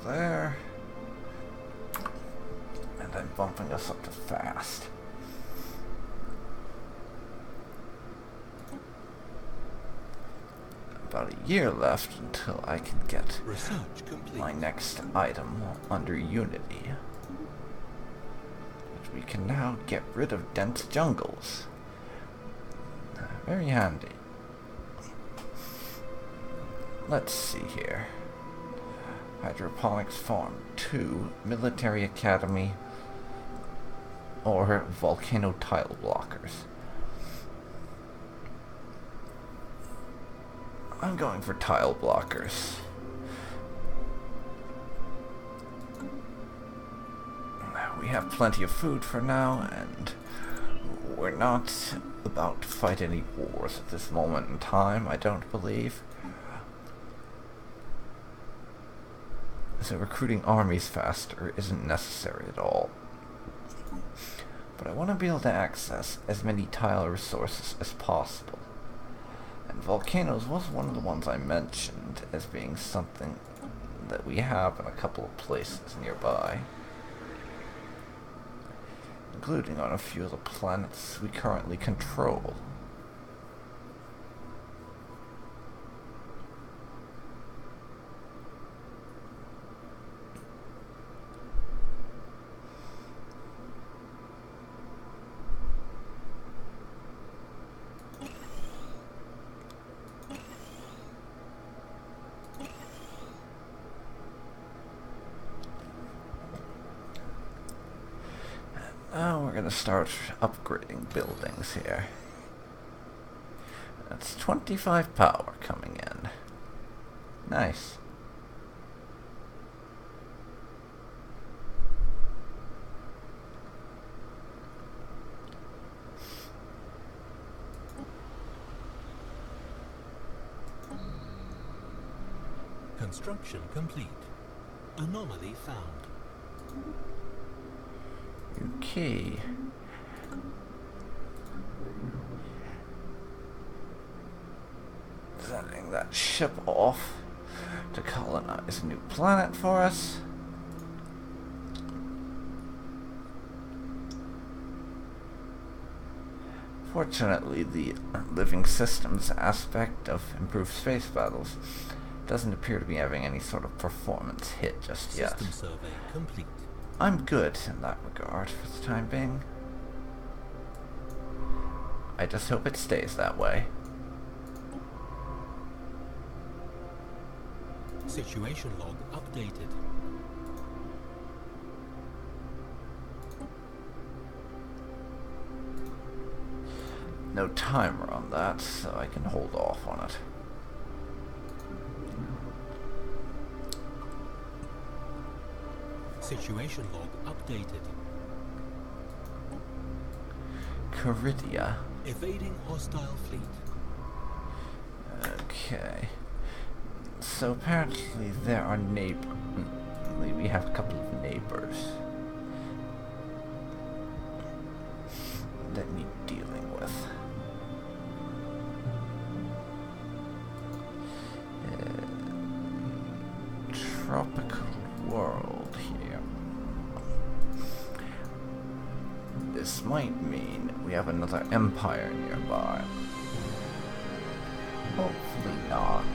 A: There, and I'm bumping us up to fast. About a year left until I can get my next item under Unity. But we can now get rid of dense jungles. Very handy. Let's see here. Hydroponics Farm 2, Military Academy, or Volcano Tile Blockers. I'm going for Tile Blockers. We have plenty of food for now, and we're not about to fight any wars at this moment in time, I don't believe. So recruiting armies faster isn't necessary at all. But I want to be able to access as many tile resources as possible. And volcanoes was one of the ones I mentioned as being something that we have in a couple of places nearby. Including on a few of the planets we currently control. Now we're gonna start upgrading buildings here. That's 25 power coming in. Nice.
B: Construction complete. Anomaly found.
A: Okay. Sending that ship off to colonize a new planet for us. Fortunately, the living systems aspect of improved space battles doesn't appear to be having any sort of performance hit just yet.
B: System survey complete.
A: I'm good in that regard for the time being. I just hope it stays that way.
B: Situation log updated.
A: No timer on that, so I can hold off on it.
B: Situation log updated.
A: Caridia.
B: Evading hostile fleet.
A: Okay. So apparently there are we have a couple of neighbors that need dealing with. Tropical world here. This might mean we have another empire nearby. Hopefully not.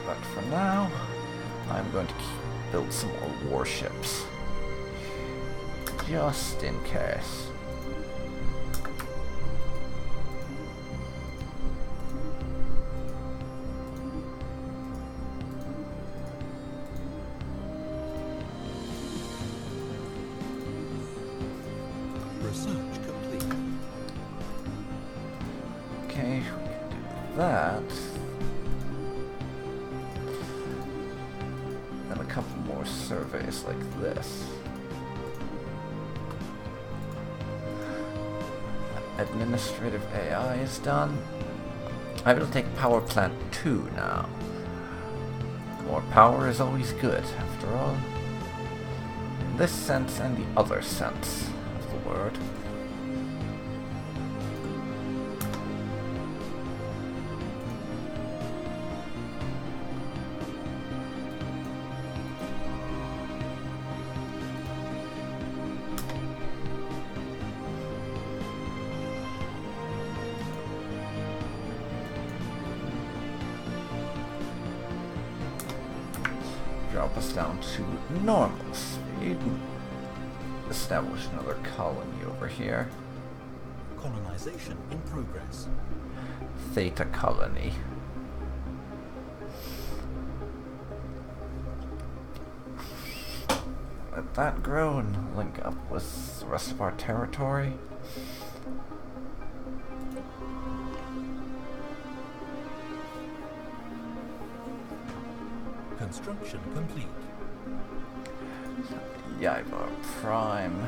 A: But for now, I'm going to build some more warships. Just in case.
B: Research complete.
A: Okay, we can do that. And a couple more surveys like this. Administrative AI is done. I will take power plant 2 now. More power is always good, after all. In this sense and the other sense of the word. Drop us down to normal speed. Establish another colony over here.
B: Colonization in progress.
A: Theta colony. Let that grow and link up with the rest of our territory.
B: Construction complete.
A: Yaiba Prime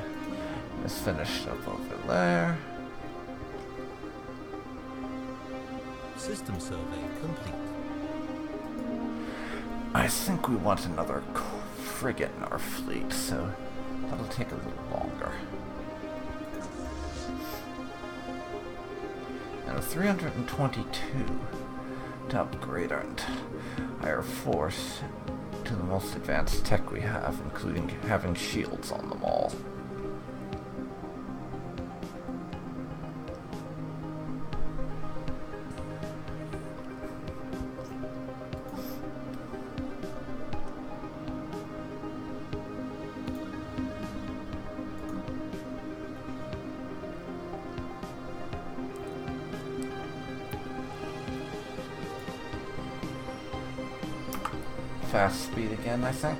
A: is finished up over there.
B: System survey complete.
A: I think we want another frigate in our fleet, so that'll take a little longer. And a 322 to upgrade our entire force to the most advanced tech we have, including having shields on them all. Fast speed again, I think.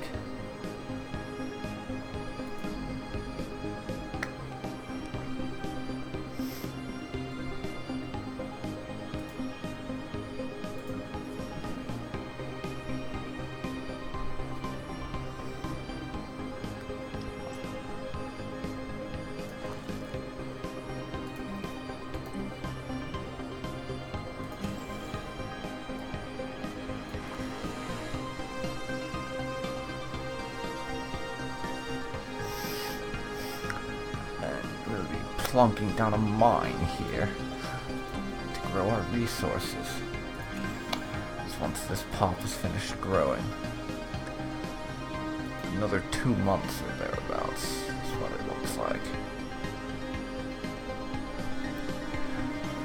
A: Plunking down a mine here to grow our resources. Just once this pop is finished growing, another 2 months or thereabouts is what it looks like.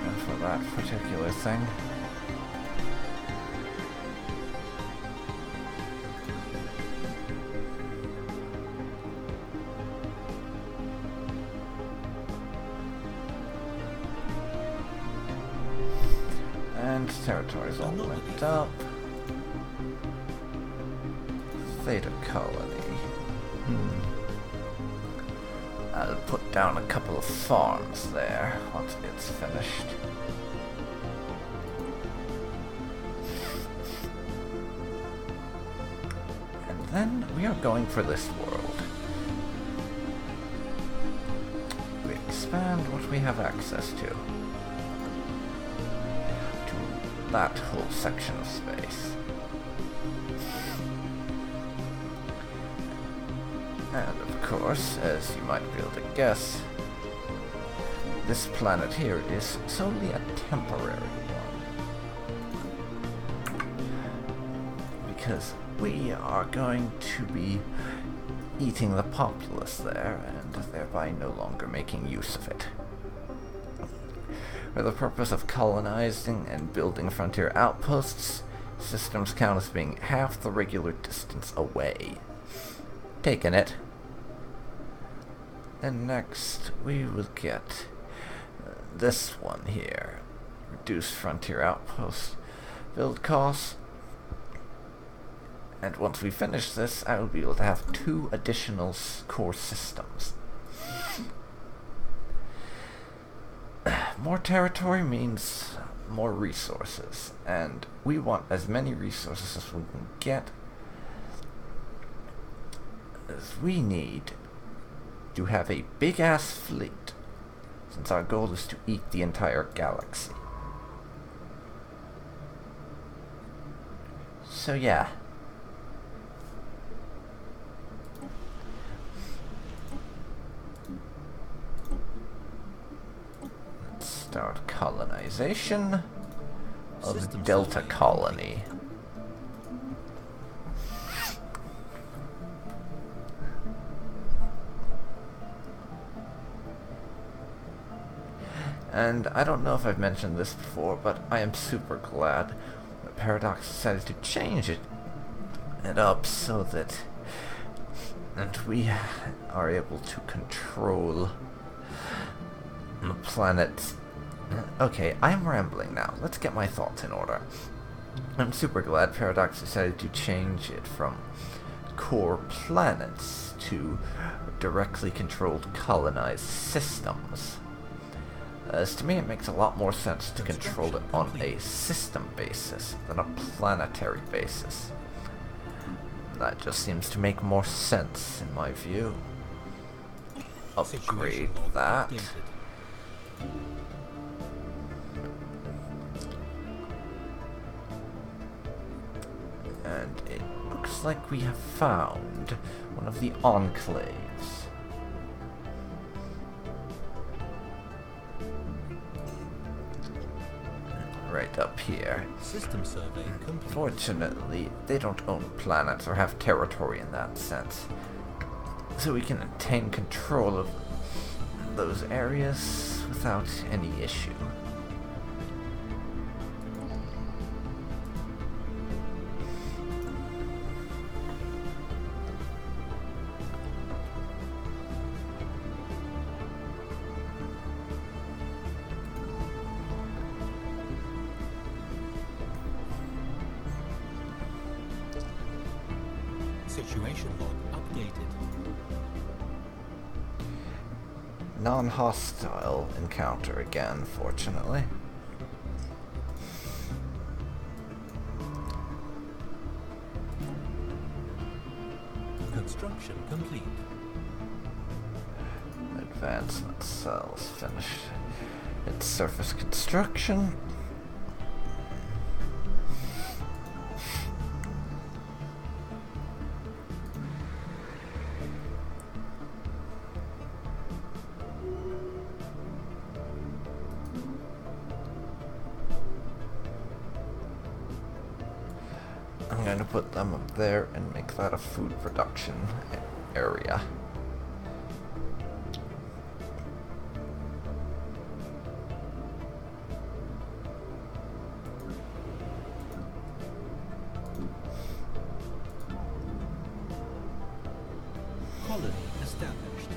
A: And for that particular thing, territories all linked up. Theta colony. I'll put down a couple of farms there once it's finished. And then we are going for this world. We expand what we have access to. That whole section of space. And of course, as you might be able to guess, this planet here is solely a temporary one. Because we are going to be eating the populace there, and thereby no longer making use of it. For the purpose of colonizing and building frontier outposts, systems count as being half the regular distance away. Taking it. And next, we will get this one here. Reduce frontier outpost build costs. And once we finish this, I will be able to have 2 additional core systems. more territory means more resources, and we want as many resources as we can get, as we need to have a big-ass fleet, since our goal is to eat the entire galaxy. So yeah. Let's start colonization of Delta Colony. And I don't know if I've mentioned this before, but I am super glad that Paradox decided to change it up so that we are able to control the planet. Okay, I'm rambling now. Let's get my thoughts in order. I'm super glad Paradox decided to change it from core planets to directly controlled colonized systems. As to me, it makes a lot more sense to control it on a system basis than a planetary basis. That just seems to make more sense in my view. Upgrade that. And it looks like we have found one of the enclaves. Right up here.
B: System survey complete.
A: Fortunately, they don't own planets or have territory in that sense, so we can obtain control of those areas without any issue.
B: Situation log updated.
A: Non-hostile encounter again, fortunately.
B: Construction complete.
A: Advancement cells finished its surface construction. I'm going to put them up there and make that a food production area.
B: Colony established.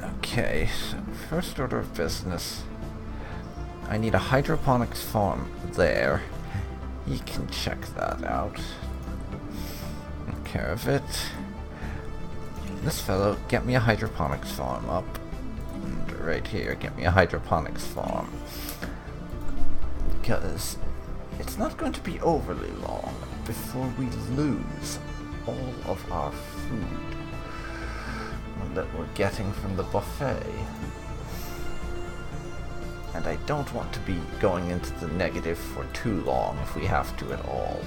A: Okay, so first order of business. I need a hydroponics farm there. You can check that out. Take care of it. This fellow, get me a hydroponics farm up. And right here, get me a hydroponics farm. Because it's not going to be overly long before we lose all of our food that we're getting from the buffet. And I don't want to be going into the negative for too long if we have to at all.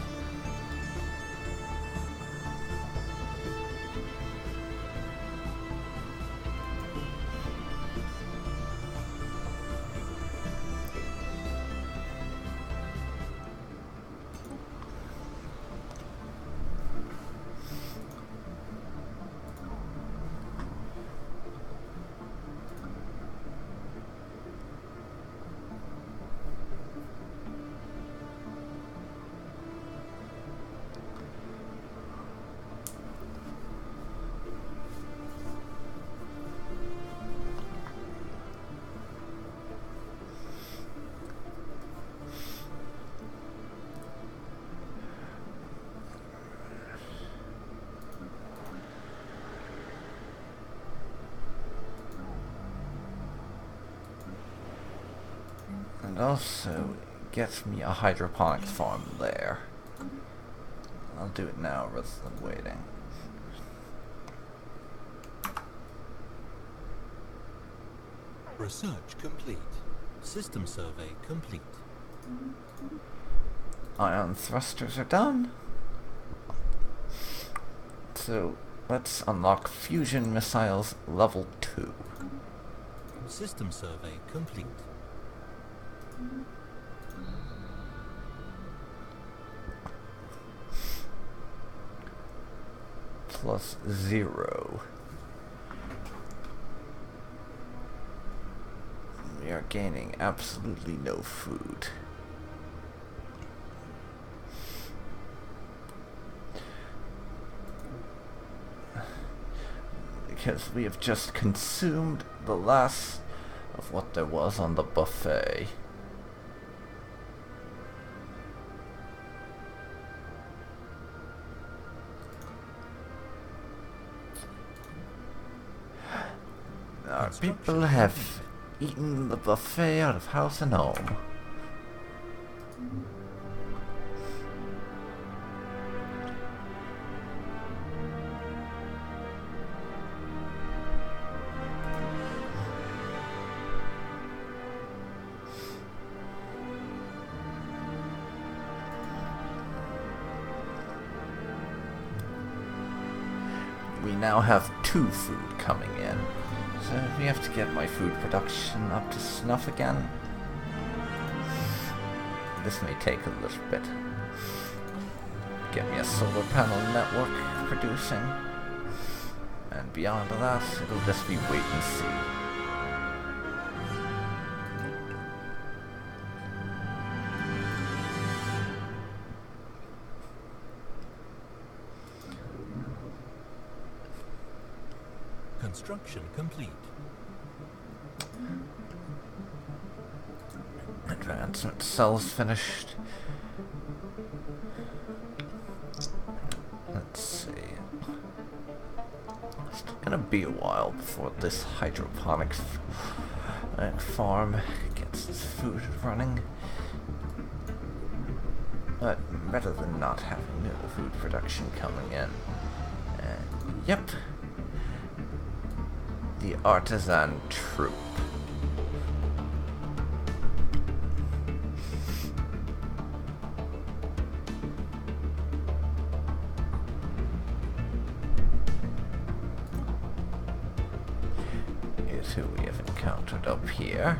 A: And also get me a hydroponics farm there. I'll do it now rather than waiting.
B: Research complete. System survey complete.
A: Ion thrusters are done. So let's unlock fusion missiles level 2.
B: System survey complete.
A: +0. We are gaining absolutely no food. Because we have just consumed the last of what there was on the buffet. Our people have eaten the buffet out of house and home. We now have 2 food coming in. So we have to get my food production up to snuff again. This may take a little bit. Get me a solar panel network producing. And beyond that, it'll just be wait and see.
B: Construction complete.
A: Advancement cells finished. Let's see. It's gonna be a while before this hydroponics farm gets its food running. But better than not having no food production coming in. Yep. The artisan troop. Is who we have encountered up here.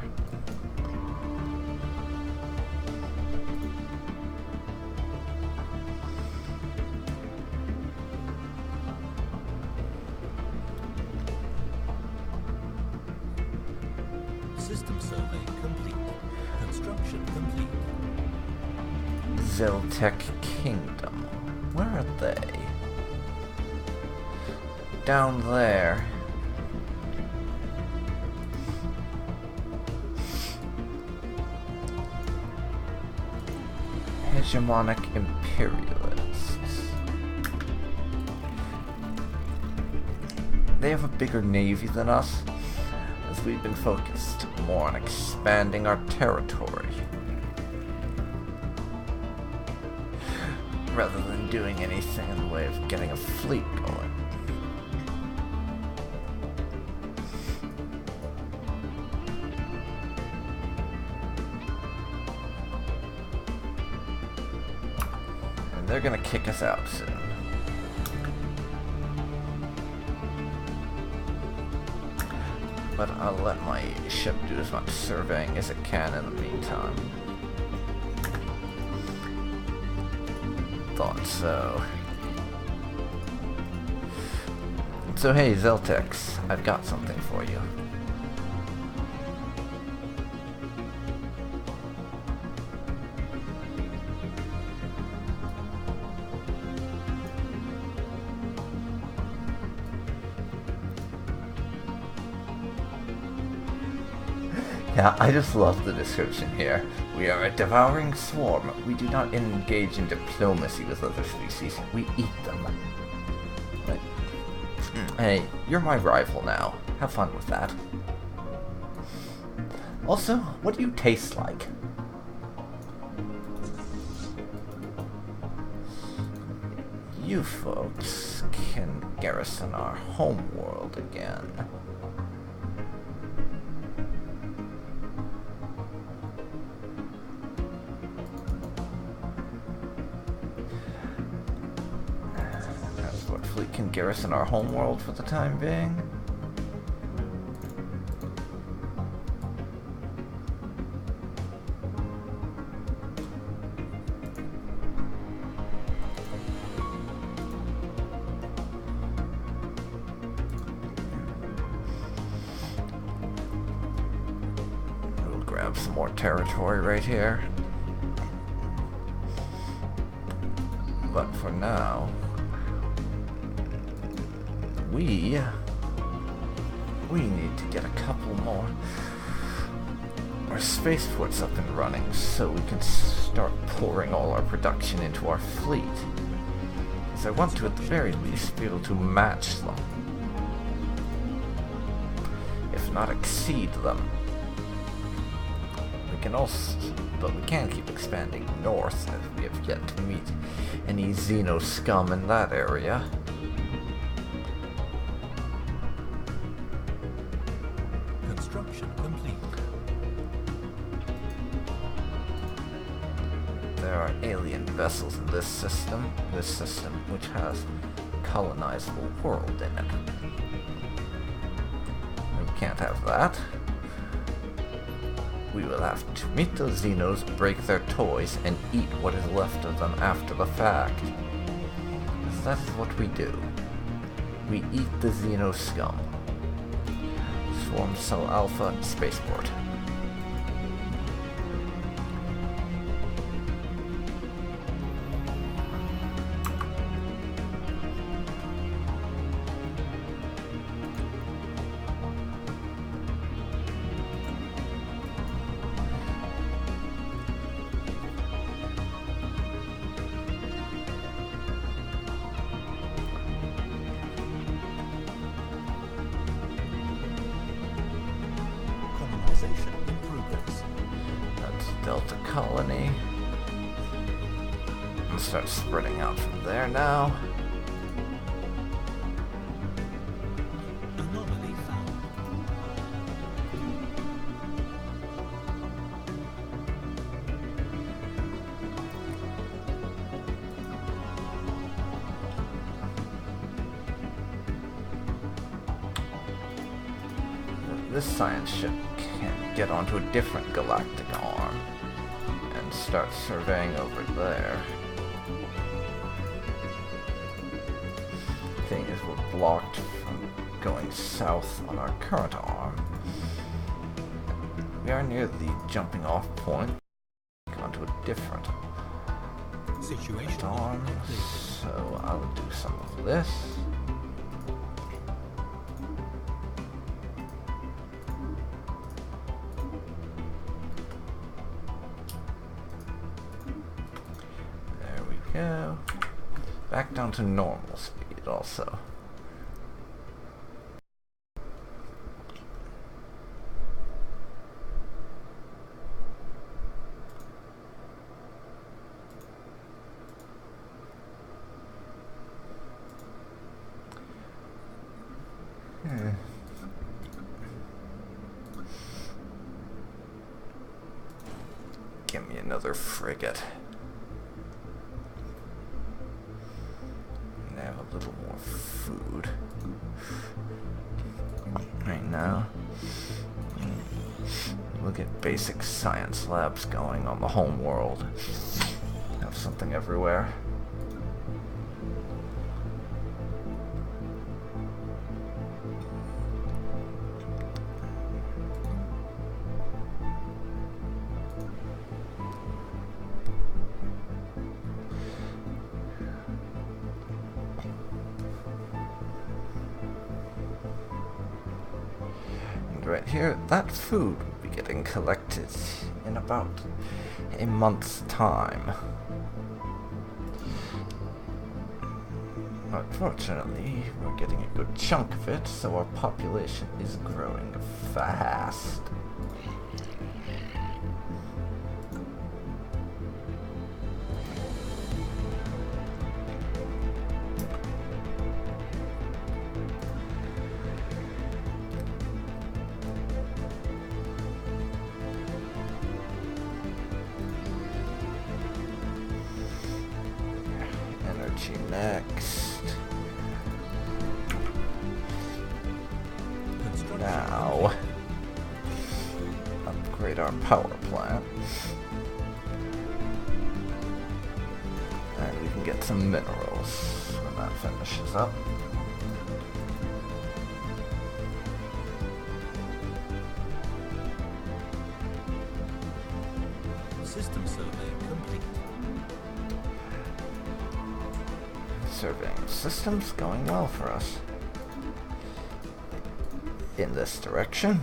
B: System survey complete. Construction complete.
A: Zeltec Kingdom. Where are they? Down there. Hegemonic Imperialists. They have a bigger navy than us, as we've been focused more on expanding our territory rather than doing anything in the way of getting a fleet going. And they're gonna kick us out soon. But I'll let my ship do as much surveying as it can in the meantime. Thought so. So hey, Zeltex, I've got something for you. Yeah, I just love the description here. We are a devouring swarm. We do not engage in diplomacy with other species. We eat them. But, hey, you're my rival now. Have fun with that. Also, what do you taste like? you folks can garrison our homeworld again. Transport fleet can garrison our homeworld for the time being. Some more territory right here. But for now, we need to get a couple more spaceports up and running so we can start pouring all our production into our fleet. Because I want to, at the very least, be able to match them, if not exceed them. But we can keep expanding north, as we have yet to meet any Xeno scum in that area.
B: Construction complete.
A: There are alien vessels in this system, which has a colonizable world in it. We can't have that. We will have to meet those Xenos, break their toys, and eat what is left of them after the fact. Because that is what we do. We eat the Xeno scum. Swarm Cell Alpha Spaceport. Delta Colony. And start spreading out from there now.
B: Anomaly found.
A: This science ship can get onto a different galactic arm and start surveying over there. Thing is, we're blocked from going south on our current arm. We are near the jumping off point onto a different
B: Situation
A: arm, so I'll do some of this. Go. Back down to normal speed also. Give me another frigate. Have a little more food right now. We'll get basic science labs going on the home world. Have something everywhere. Right here, that food will be getting collected in about a month's time. Unfortunately, we're getting a good chunk of it, so our population is growing fast. Next. Now, upgrade our power plant. And we can get some minerals when that finishes up.
B: System survey complete.
A: Surveying systems going well for us. In this direction.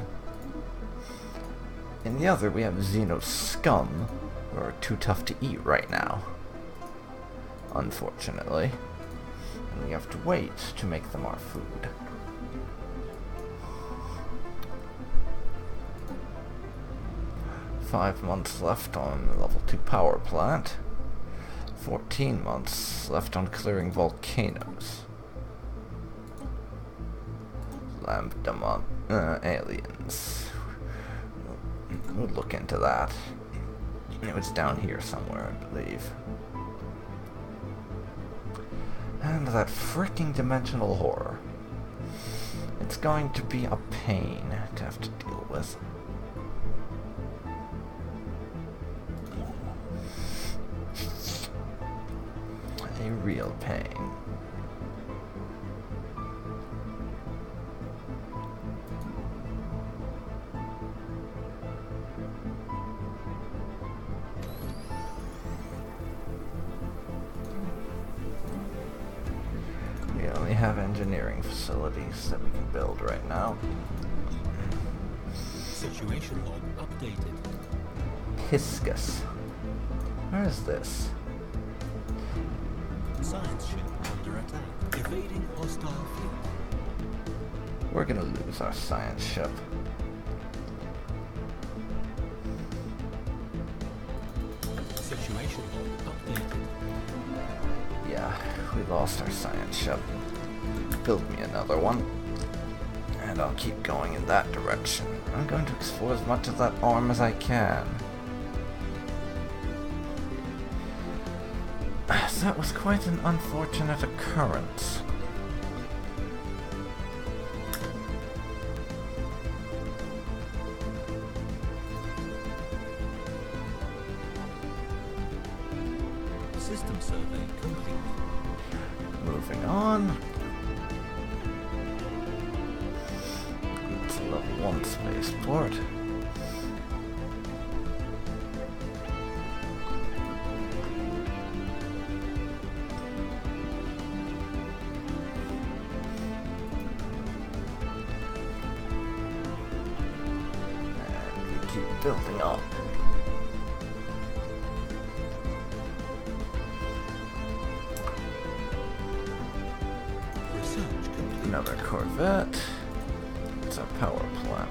A: In the other, we have Xeno scum, who are too tough to eat right now. Unfortunately. And we have to wait to make them our food. "5 months left on the level 2 power plant. 14 months left on clearing volcanoes. Lambda aliens. We'll look into that. It was down here somewhere, I believe. And that freaking dimensional horror. It's going to be a pain to have to deal with. A real pain. We only have engineering facilities that we can build right now.
B: Situation log updated.
A: Hiscus. Where is this?
B: Science ship under attack. Evading hostile fleet.
A: We're gonna lose our science ship.
B: Situation log updated.
A: Yeah, we lost our science ship. Build me another one. And I'll keep going in that direction. I'm going to explore as much of that arm as I can. That was quite an unfortunate occurrence.
B: System survey complete.
A: Moving on. It's a level 1 spaceport. Building up. Another Corvette. It's a power plant.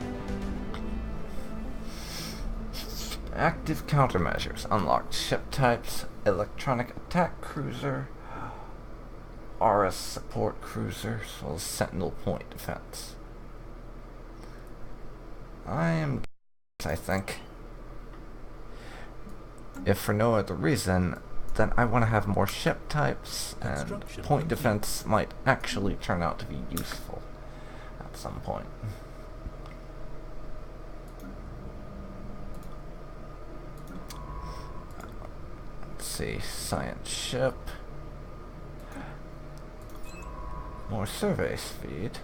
A: Active countermeasures. Unlocked ship types. Electronic attack cruiser. RS support cruiser. As well as Sentinel point defense. I think. If for no other reason, then I want to have more ship types, and point defense might actually turn out to be useful at some point. Let's see, science ship. More survey speed.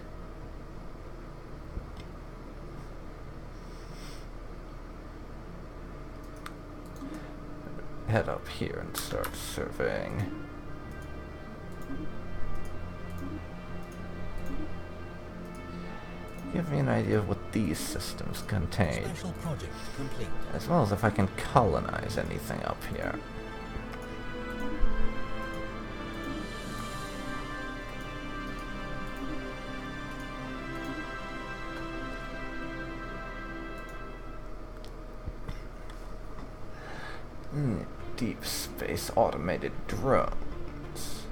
A: Head up here and start surveying. Give me an idea of what these systems contain,
B: Special project complete.
A: as well as if I can colonize anything up here. Deep space automated drones.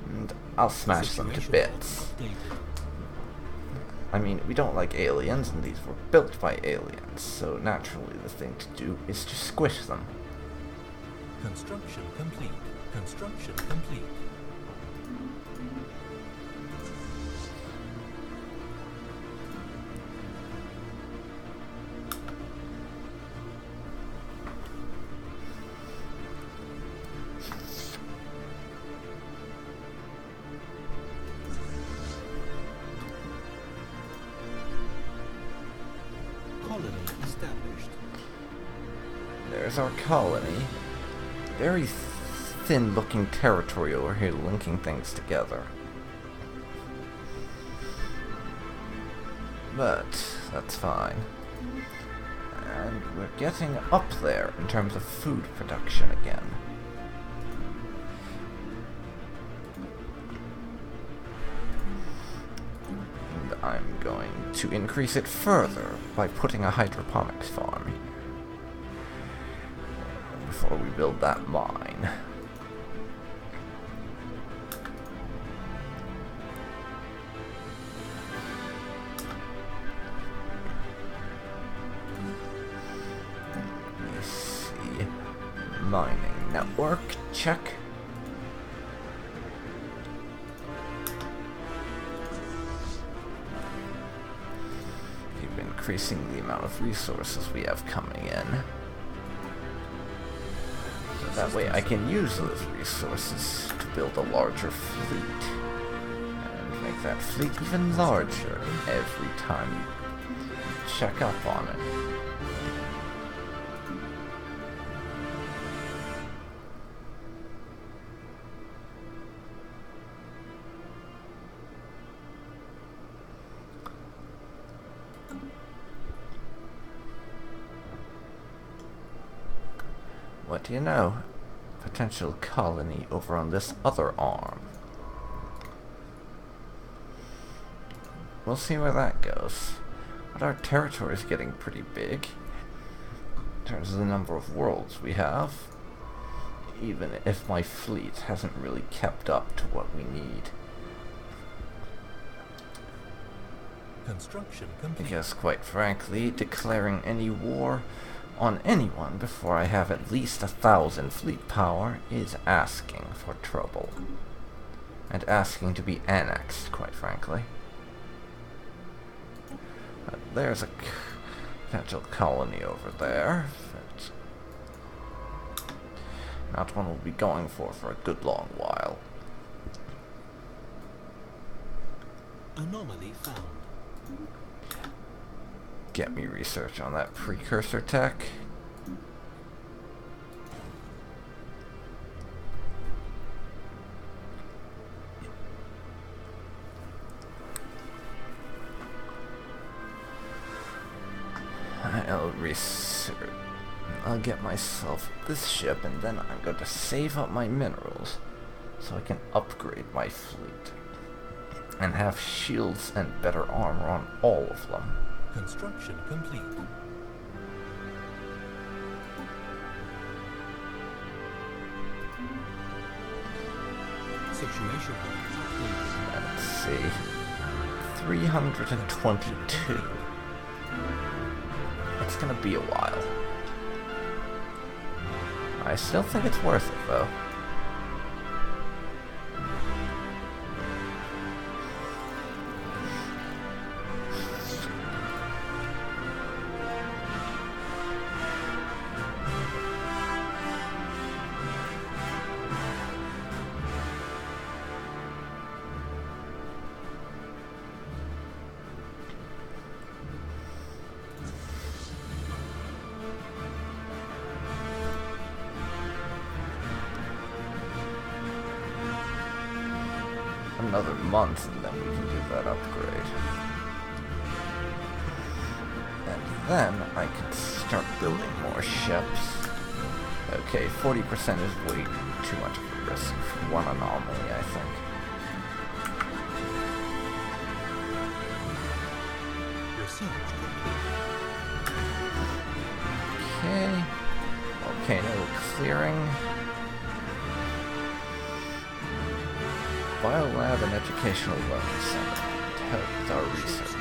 A: And I'll smash them to bits. I mean, we don't like aliens, and these were built by aliens, so naturally the thing to do is to squish them.
B: Construction complete. Construction complete. Colony established.
A: There's our colony. Very thin-looking territory over here, linking things together. But that's fine. And we're getting up there in terms of food production again. And I'm going to increase it further by putting a hydroponics farm here before we build that mine. Let's see. Mining network, check. Keep increasing the amount of resources we have coming in. That way I can use those resources to build a larger fleet. And make that fleet even larger every time you check up on it. What do you know? Potential colony over on this other arm. We'll see where that goes. But our territory is getting pretty big in terms of the number of worlds we have. Even if my fleet hasn't really kept up to what we need.
B: Construction complete.
A: Because quite frankly, declaring any war on anyone before I have at least 1,000 fleet power is asking for trouble. And asking to be annexed, quite frankly. But there's a potential colony over there. But not one we'll be going for a good long while.
B: Anomaly found.
A: Get me research on that precursor tech. I'll get myself this ship, and then I'm going to save up my minerals so I can upgrade my fleet and have shields and better armor on all of them.
B: Construction complete. Situation updated.
A: Let's see. 322. It's gonna be a while. I still think it's worth it, though. Another month and then we can do that upgrade. And then I can start building more ships. Okay, 40% is way too much of a risk for one anomaly, I think.
B: Research
A: complete. Okay. Volcano clearing. Biolab and Educational Learning Center to help with our research.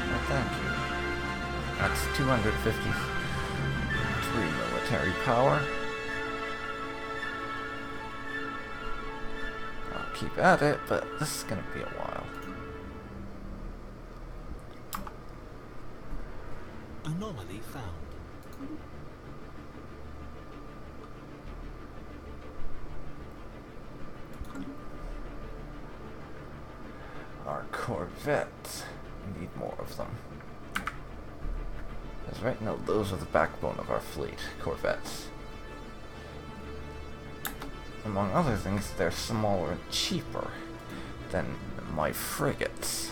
A: Well, thank you. That's 253 military power. keep at it, but this is gonna be a while.
B: Anomaly found.
A: Our corvettes. We need more of them. Because right now, those are the backbone of our fleet, corvettes. Among other things, they're smaller and cheaper than my frigates,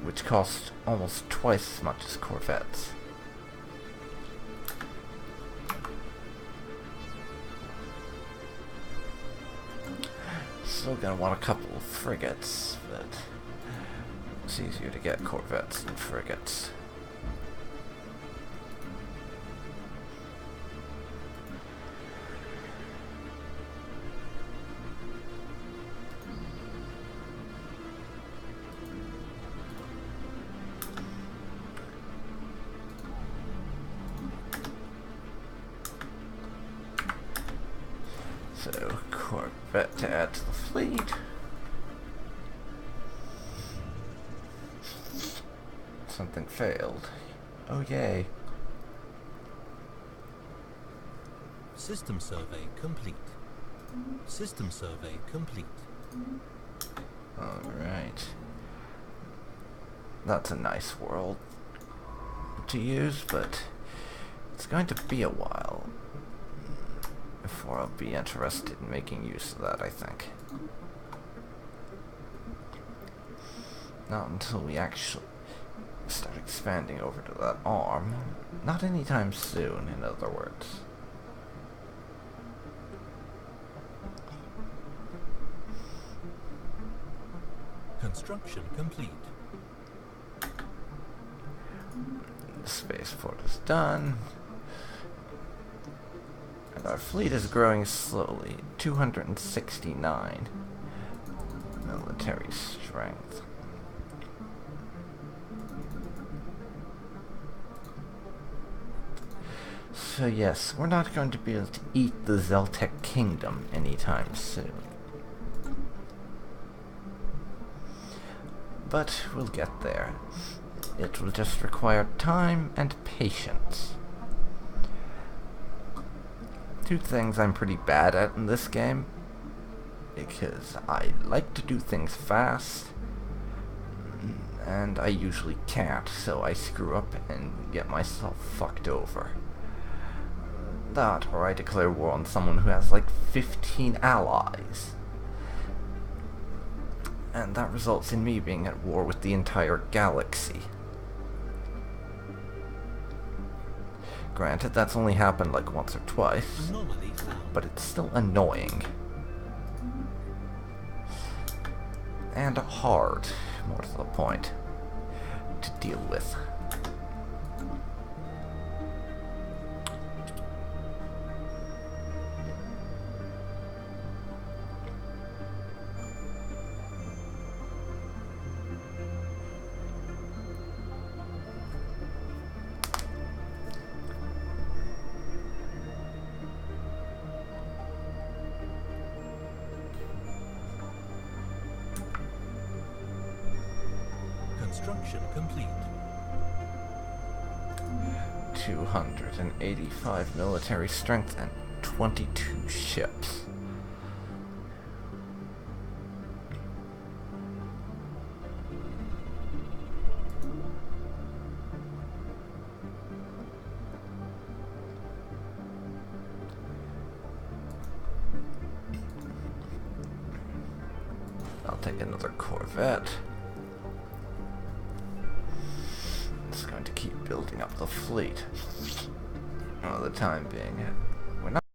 A: which cost almost twice as much as corvettes. Still gonna want a couple of frigates, but it's easier to get corvettes than frigates. So, corvette to add to the fleet. Something failed. Oh yay.
B: System survey complete. System survey complete.
A: Alright. That's a nice world to use, but it's going to be a while before I'll be interested in making use of that, I think. Not until we actually start expanding over to that arm. Not anytime soon, in other words.
B: Construction complete.
A: The spaceport is done. And our fleet is growing slowly. 269 military strength. So yes, we're not going to be able to eat the Zeltec Kingdom anytime soon. But we'll get there. It will just require time and patience. Two things I'm pretty bad at in this game, because I like to do things fast, and I usually can't, so I screw up and get myself fucked over. That, or I declare war on someone who has like 15 allies. And that results in me being at war with the entire galaxy. Granted, that's only happened like once or twice, but it's still annoying. And hard, more to the point, to deal with.
B: Construction complete.
A: 285 military strength and 22 ships. I'll take another corvette. It's going to keep building up the fleet. For the time being.